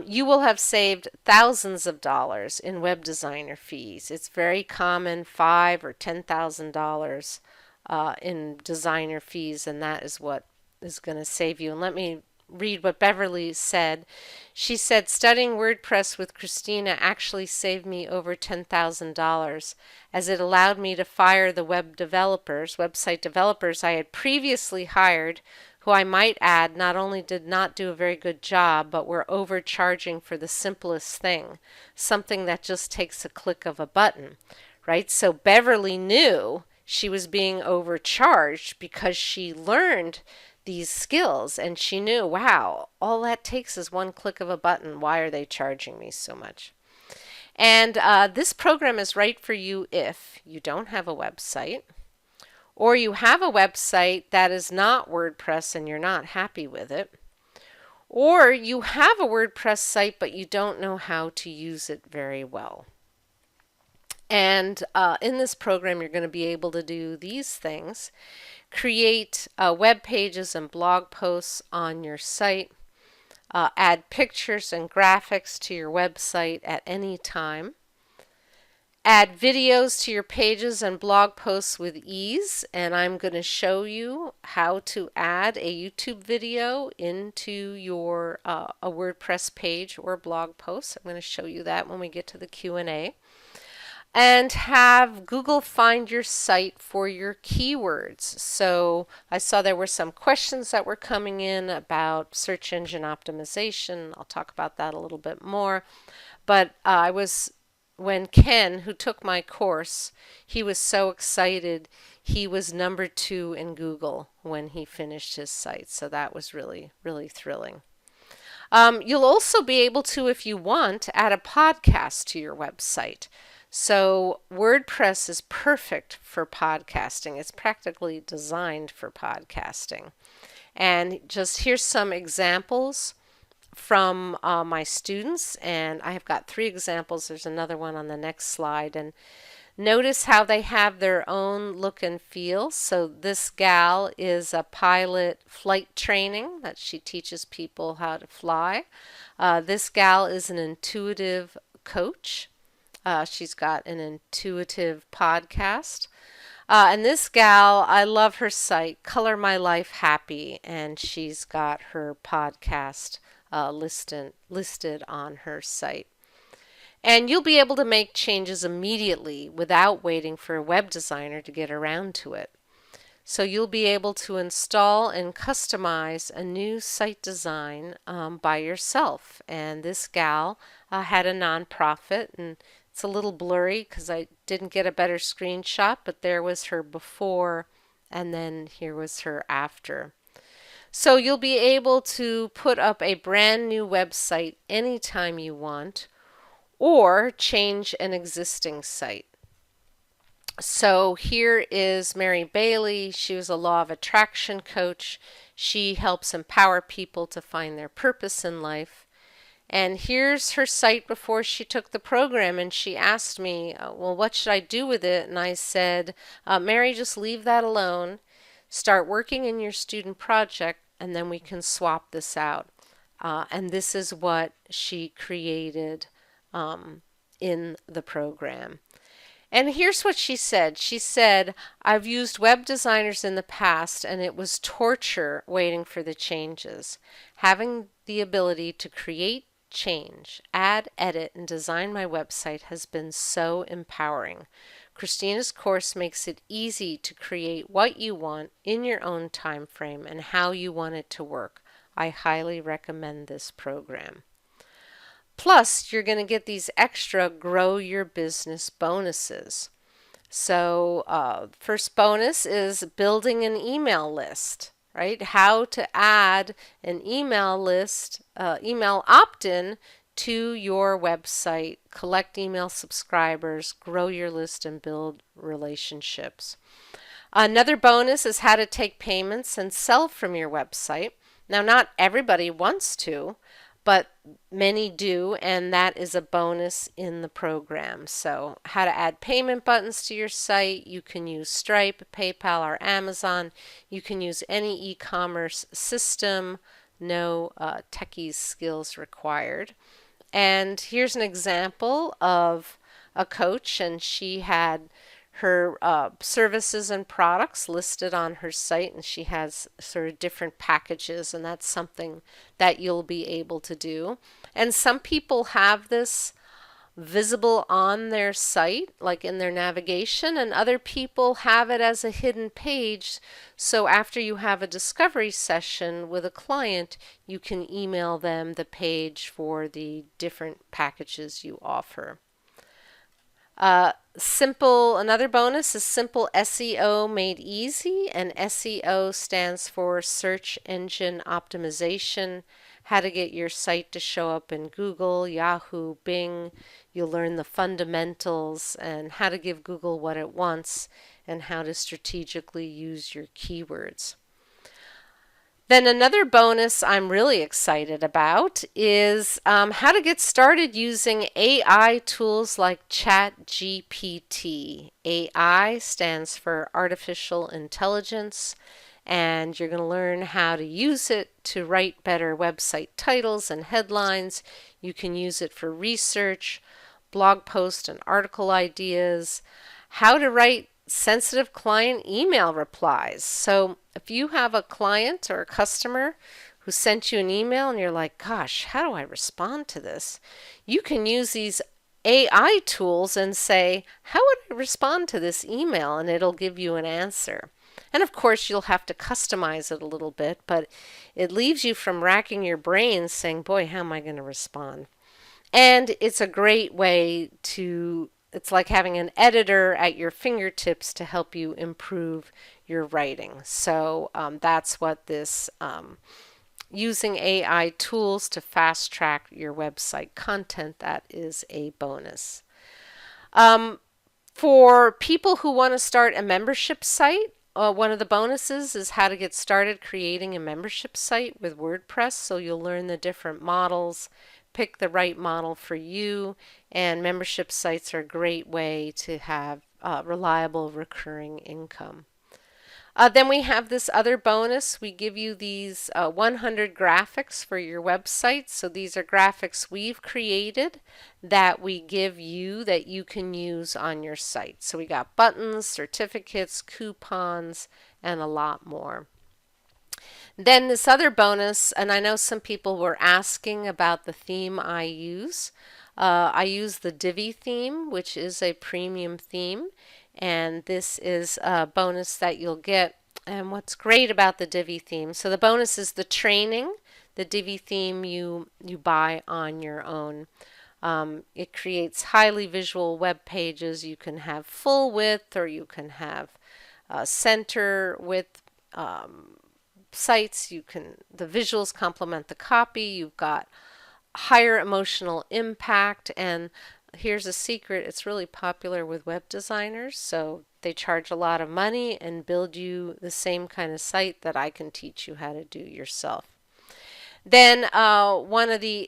You will have saved thousands of dollars in web designer fees. It's very common, $5,000 or $10,000 in designer fees, and that is what is going to save you. And let me read what Beverly said. She said, studying WordPress with Christina actually saved me over $10,000 as it allowed me to fire the website developers I had previously hired, who I might add not only did not do a very good job, but were overcharging for the simplest thing, something that just takes a click of a button, right? So Beverly knew she was being overcharged because she learned these skills and she knew, wow, all that takes is one click of a button. Why are they charging me so much? And this program is right for you if you don't have a website, or you have a website that is not WordPress and you're not happy with it, or you have a WordPress site but you don't know how to use it very well. And in this program, you're going to be able to do these things: create web pages and blog posts on your site, add pictures and graphics to your website at any time, add videos to your pages and blog posts with ease, and I'm going to show you how to add a YouTube video into your a WordPress page or blog post. I'm going to show you that when we get to the Q&A. And have Google find your site for your keywords. So I saw there were some questions that were coming in about search engine optimization. I'll talk about that a little bit more. But when Ken, who took my course, he was so excited. He was #2 in Google when he finished his site. So that was really, really thrilling. You'll also be able to, if you want, add a podcast to your website. So WordPress is perfect for podcasting. It's practically designed for podcasting. And just here's some examples from my students, and I have got 3 examples. There's another one on the next slide. And notice how they have their own look and feel. So this gal is a pilot flight training that she teaches people how to fly. This gal is an intuitive coach. She's got an intuitive podcast. And this gal, I love her site, Color My Life Happy, and she's got her podcast listed on her site. And you'll be able to make changes immediately without waiting for a web designer to get around to it. So you'll be able to install and customize a new site design by yourself. And this gal had a nonprofit, and it's a little blurry because I didn't get a better screenshot, but there was her before and then here was her after. So you'll be able to put up a brand new website anytime you want, or change an existing site. So here is Mary Bailey. She was a law of attraction coach. She helps empower people to find their purpose in life. And here's her site before she took the program, and she asked me, well, what should I do with it? And I said, Mary, just leave that alone. Start working in your student project, and then we can swap this out. And this is what she created in the program. And here's what she said. She said, I've used web designers in the past and it was torture waiting for the changes. Having the ability to create, change, add, edit, and design my website has been so empowering. Christina's course makes it easy to create what you want in your own time frame and how you want it to work. I highly recommend this program. Plus, you're going to get these extra grow your business bonuses. So first bonus is building an email list, right? How to add an email list, email opt-in to your website, collect email subscribers, grow your list, and build relationships. Another bonus is how to take payments and sell from your website. Now, not everybody wants to, but many do, and that is a bonus in the program. So how to add payment buttons to your site. You can use Stripe, PayPal, or Amazon. You can use any e-commerce system. No techies skills required. And here's an example of a coach, and she had her services and products listed on her site, and she has sort of different packages, and that's something that you'll be able to do. And some people have this visible on their site, like in their navigation, and other people have it as a hidden page. So after you have a discovery session with a client, you can email them the page for the different packages you offer. Another bonus is simple SEO made easy, and SEO stands for search engine optimization, how to get your site to show up in Google, Yahoo, Bing. You'll learn the fundamentals and how to give Google what it wants and how to strategically use your keywords. Then another bonus I'm really excited about is how to get started using AI tools like ChatGPT. AI stands for artificial intelligence, and you're going to learn how to use it to write better website titles and headlines. You can use it for research, blog post and article ideas, how to write sensitive client email replies. So if you have a client or a customer who sent you an email and you're like, gosh, how do I respond to this? You can use these AI tools and say, how would I respond to this email? And it'll give you an answer. And of course, you'll have to customize it a little bit, but it leaves you from racking your brains saying, boy, how am I going to respond? And it's a great way to, it's like having an editor at your fingertips to help you improve your writing. So that's what this using AI tools to fast track your website content, that is a bonus. For people who want to start a membership site, one of the bonuses is how to get started creating a membership site with WordPress. So you'll learn the different models, pick the right model for you, and membership sites are a great way to have reliable recurring income. Then we have this other bonus. We give you these 100 graphics for your website. So these are graphics we've created that we give you that you can use on your site. So we got buttons, certificates, coupons, and a lot more. Then this other bonus, and I know some people were asking about the theme I use. I use the Divi theme, which is a premium theme, and this is a bonus that you'll get. And what's great about the Divi theme, so the bonus is the training. The Divi theme you buy on your own. It creates highly visual web pages. You can have full width or you can have center width sites. The visuals complement the copy. You've got higher emotional impact, and here's a secret, it's really popular with web designers, so they charge a lot of money and build you the same kind of site that I can teach you how to do yourself. Then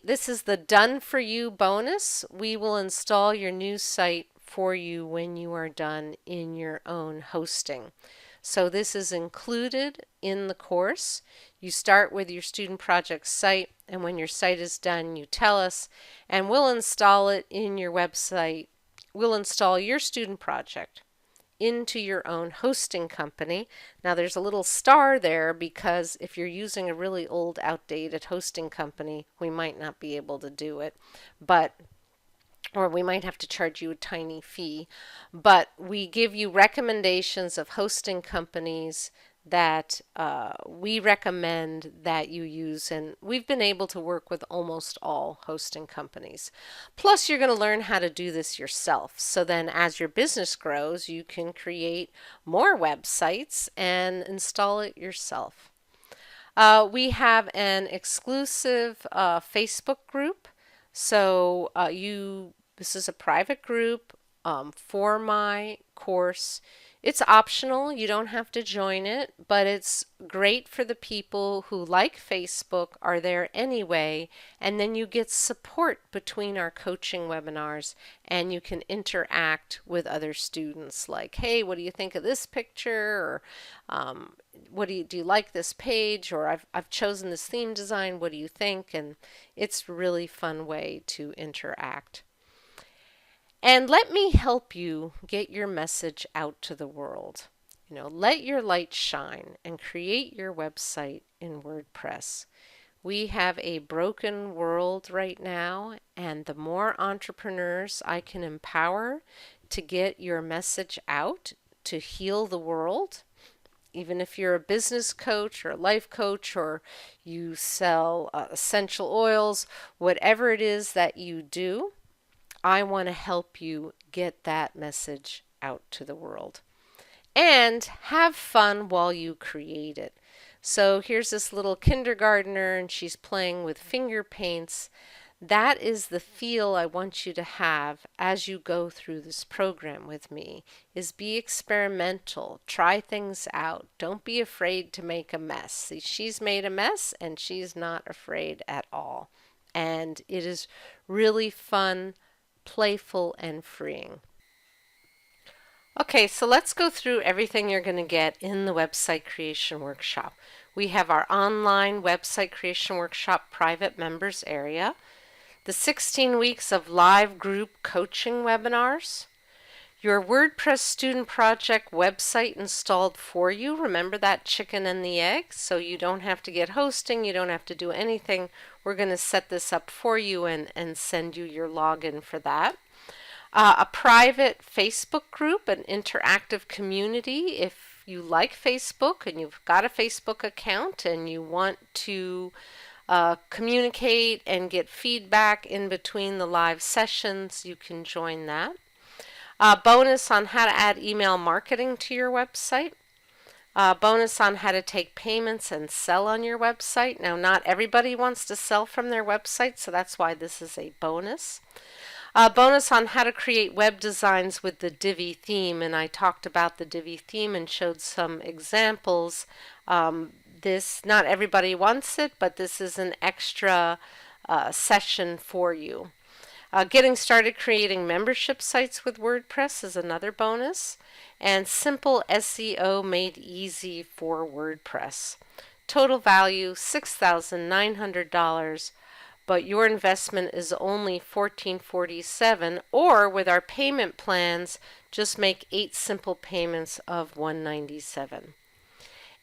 this is the done for you bonus. We will install your new site for you when you are done in your own hosting. So this is included in the course. You start with your student project site, and when your site is done, you tell us, and we'll install it in your website. We'll install your student project into your own hosting company. Now there's a little star there because if you're using a really old, outdated hosting company, we might not be able to do it, or we might have to charge you a tiny fee, but we give you recommendations of hosting companies that we recommend that you use, and we've been able to work with almost all hosting companies. Plus, you're going to learn how to do this yourself, so then as your business grows, you can create more websites and install it yourself. We have an exclusive Facebook group. So this is a private group for my course. It's optional. You don't have to join it, but it's great for the people who like Facebook, are there anyway, and then you get support between our coaching webinars, and you can interact with other students like, hey, what do you think of this picture? Or do you like this page? Or I've chosen this theme design. What do you think? And it's a really fun way to interact. And let me help you get your message out to the world. Let your light shine and create your website in WordPress. We have a broken world right now, and the more entrepreneurs I can empower to get your message out to heal the world, even if you're a business coach or a life coach or you sell essential oils, whatever it is that you do, I want to help you get that message out to the world. And have fun while you create it. So here's this little kindergartner and she's playing with finger paints. That is the feel I want you to have as you go through this program with me, is be experimental, try things out. Don't be afraid to make a mess. See, she's made a mess and she's not afraid at all. And it is really fun, playful, and freeing. Okay, so let's go through everything you're going to get in the website creation workshop. We have our online website creation workshop private members area, the 16 weeks of live group coaching webinars, your WordPress student project website installed for you. Remember that chicken and the egg? So you don't have to get hosting, you don't have to do anything. We're going to set this up for you and send you your login for that. A private Facebook group, an interactive community. If you like Facebook and you've got a Facebook account and you want to communicate and get feedback in between the live sessions, you can join that. Bonus on how to add email marketing to your website. Bonus on how to take payments and sell on your website. Now, not everybody wants to sell from their website, so that's why this is a bonus. Bonus on how to create web designs with the Divi theme, and I talked about the Divi theme and showed some examples. Not everybody wants it, but this is an extra session for you. Getting started creating membership sites with WordPress is another bonus, and simple SEO made easy for WordPress. Total value $6,900. But your investment is only $1,447, or with our payment plans, just make 8 simple payments of $197.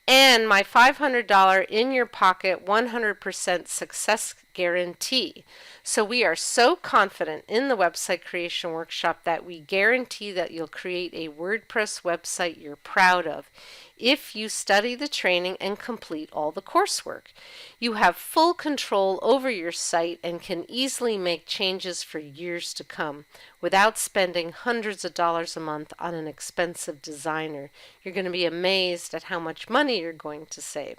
And my $500 in your pocket 100% success guarantee. So we are so confident in the website creation workshop that we guarantee that you'll create a WordPress website you're proud of if you study the training and complete all the coursework. You have full control over your site and can easily make changes for years to come without spending hundreds of dollars a month on an expensive designer. You're going to be amazed at how much money you're going to save.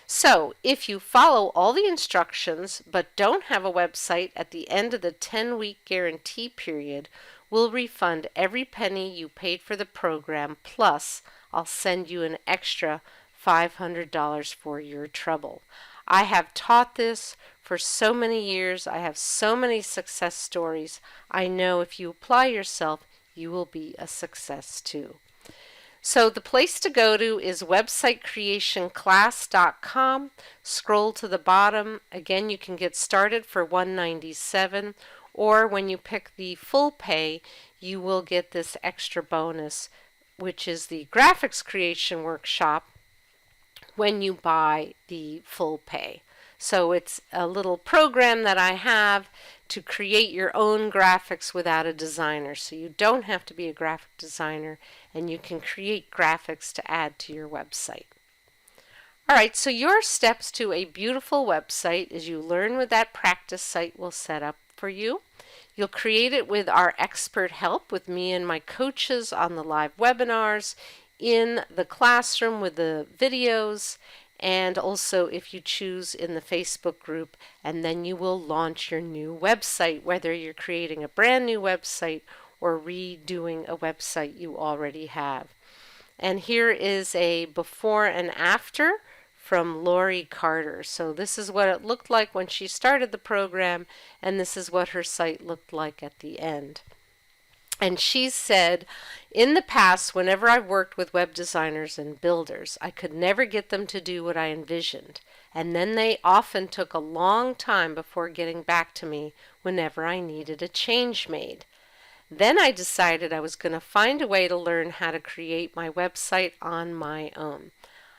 So, if you follow all the instructions but don't have a website at the end of the 10-week guarantee period, we'll refund every penny you paid for the program, plus I'll send you an extra $500 for your trouble. I have taught this for so many years. I have so many success stories. I know if you apply yourself, you will be a success too. So the place to go to is websitecreationclass.com. Scroll to the bottom. Again, you can get started for $197, or when you pick the full pay, you will get this extra bonus, which is the graphics creation workshop when you buy the full pay. So it's a little program that I have to create your own graphics without a designer. So you don't have to be a graphic designer, and you can create graphics to add to your website. Alright, so your steps to a beautiful website is you learn what that practice site will set up for you. You'll create it with our expert help with me and my coaches on the live webinars, in the classroom with the videos, and also if you choose in the Facebook group, and then you will launch your new website, whether you're creating a brand new website or redoing a website you already have. And here is a before and after from Lori Carter. So this is what it looked like when she started the program, and this is what her site looked like at the end. And she said, in the past, whenever I worked with web designers and builders, I could never get them to do what I envisioned. And then they often took a long time before getting back to me whenever I needed a change made. Then I decided I was going to find a way to learn how to create my website on my own.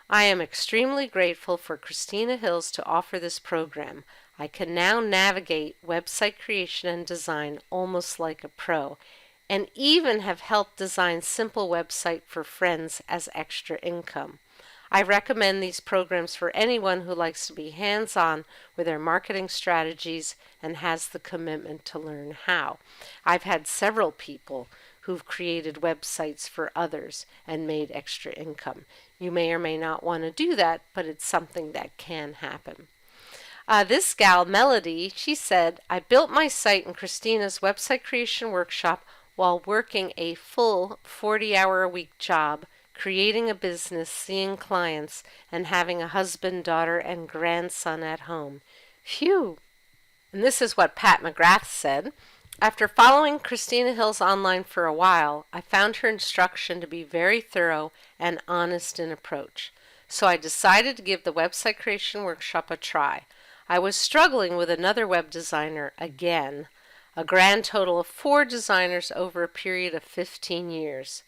I am extremely grateful for Christina Hills to offer this program. I can now navigate website creation and design almost like a pro, and even have helped design simple website for friends as extra income. I recommend these programs for anyone who likes to be hands-on with their marketing strategies and has the commitment to learn how. I've had several people who've created websites for others and made extra income. You may or may not want to do that, but it's something that can happen. This gal, Melody, she said, I built my site in Christina's website creation workshop while working a full 40-hour-a-week job, creating a business, seeing clients, and having a husband, daughter, and grandson at home. Phew! And this is what Pat McGrath said. After following Christina Hills online for a while, I found her instruction to be very thorough and honest in approach. So I decided to give the website creation workshop a try. I was struggling with another web designer again, a grand total of 4 designers over a period of 15 years.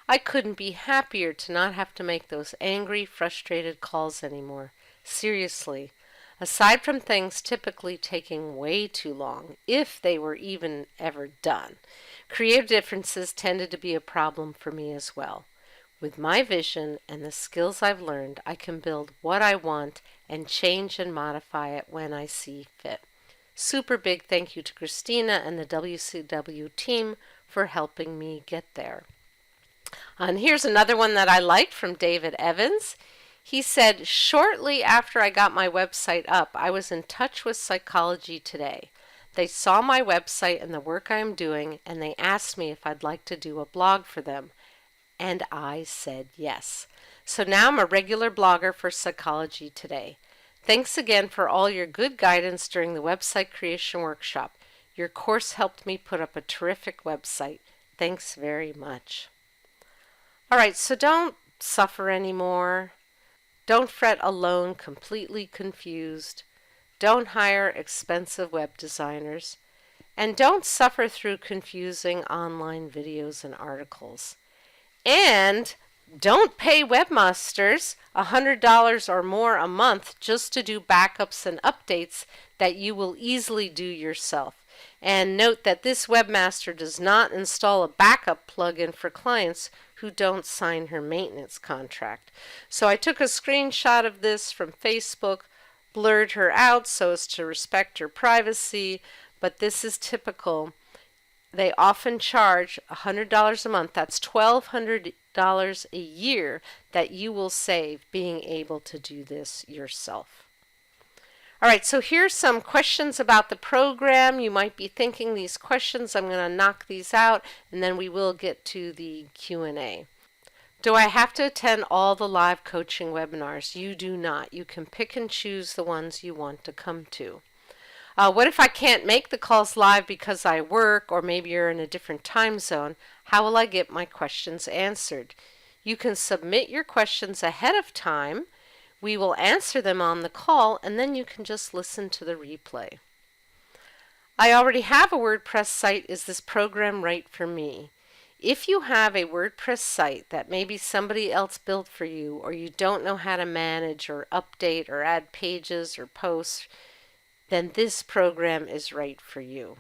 I couldn't be happier to not have to make those angry, frustrated calls anymore. Seriously. Aside from things typically taking way too long, if they were even ever done, creative differences tended to be a problem for me as well. With my vision and the skills I've learned, I can build what I want and change and modify it when I see fit. Super big thank you to Christina and the WCW team for helping me get there. And here's another one that I liked from David Evans. He said, shortly after I got my website up, I was in touch with Psychology Today. They saw my website and the work I am doing, and they asked me if I'd like to do a blog for them. And I said yes. So now I'm a regular blogger for Psychology Today. Thanks again for all your good guidance during the website creation workshop. Your course helped me put up a terrific website. Thanks very much. All right, so don't suffer anymore. Don't fret alone, completely confused. Don't hire expensive web designers. And don't suffer through confusing online videos and articles. And don't pay webmasters $100 or more a month just to do backups and updates that you will easily do yourself. And note that this webmaster does not install a backup plugin for clients who don't sign her maintenance contract. So I took a screenshot of this from Facebook, blurred her out so as to respect her privacy, but this is typical. They often charge $100 a month. That's $1,200 a year that you will save being able to do this yourself. All right, so here's some questions about the program. You might be thinking these questions. I'm going to knock these out, and then we will get to the Q&A. Do I have to attend all the live coaching webinars? You do not. You can pick and choose the ones you want to come to. What if I can't make the calls live because I work, or maybe you're in a different time zone? How will I get my questions answered? You can submit your questions ahead of time. We will answer them on the call, and then you can just listen to the replay. I already have a WordPress site. Is this program right for me? If you have a WordPress site that maybe somebody else built for you, or you don't know how to manage or update or add pages or posts, then this program is right for you.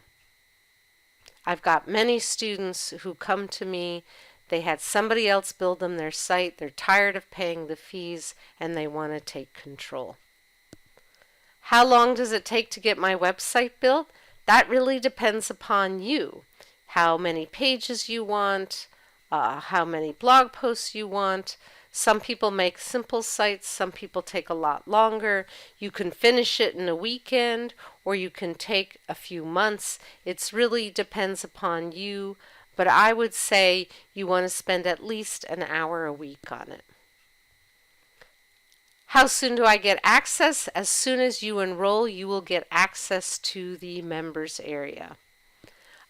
I've got many students who come to me. They had somebody else build them their site. They're tired of paying the fees and they want to take control. How long does it take to get my website built? That really depends upon you. How many pages you want, how many blog posts you want. Some people make simple sites, some people take a lot longer. You can finish it in a weekend or you can take a few months. It really depends upon you, but I would say you want to spend at least an hour a week on it. How soon do I get access? As soon as you enroll, you will get access to the members area.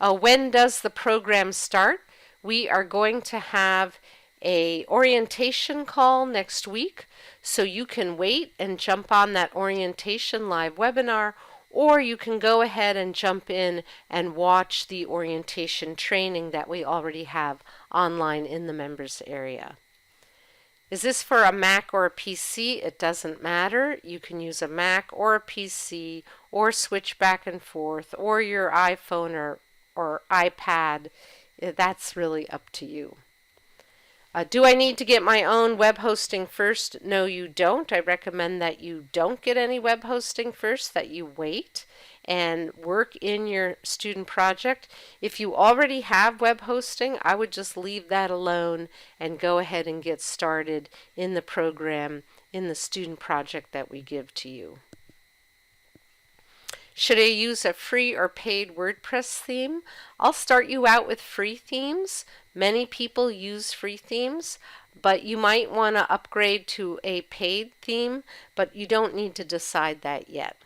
When does the program start? We are going to have a orientation call next week, so you can wait and jump on that orientation live webinar, or you can go ahead and jump in and watch the orientation training that we already have online in the members area. Is this for a Mac or a PC? It doesn't matter. You can use a Mac or a PC or switch back and forth or your iPhone or iPad. That's really up to you. Do I need to get my own web hosting first? No, you don't. I recommend that you don't get any web hosting first, that you wait and work in your student project. If you already have web hosting, I would just leave that alone and go ahead and get started in the program, in the student project that we give to you. Should I use a free or paid WordPress theme? I'll start you out with free themes. Many people use free themes, but you might want to upgrade to a paid theme, but you don't need to decide that yet.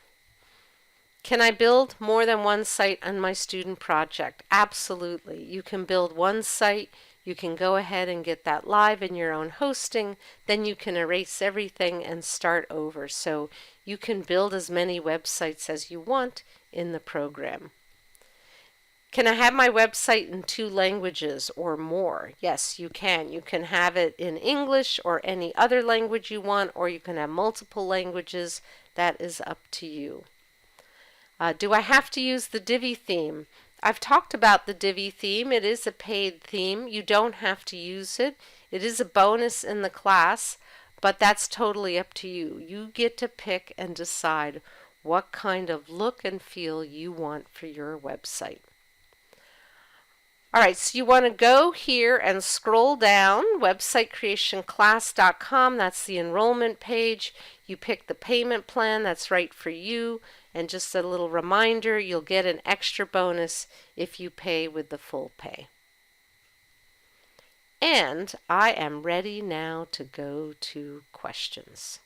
Can I build more than one site on my student project? Absolutely. You can build one site. You can go ahead and get that live in your own hosting. Then you can erase everything and start over. So you can build as many websites as you want in the program. Can I have my website in 2 languages or more? Yes, you can. You can have it in English or any other language you want, or you can have multiple languages. That is up to you. Do I have to use the Divi theme? I've talked about the Divi theme. It is a paid theme. You don't have to use it. It is a bonus in the class, but that's totally up to you. You get to pick and decide what kind of look and feel you want for your website. All right, so you want to go here and scroll down, websitecreationclass.com. That's the enrollment page. You pick the payment plan that's right for you. And just a little reminder, you'll get an extra bonus if you pay with the full pay. And I am ready now to go to questions.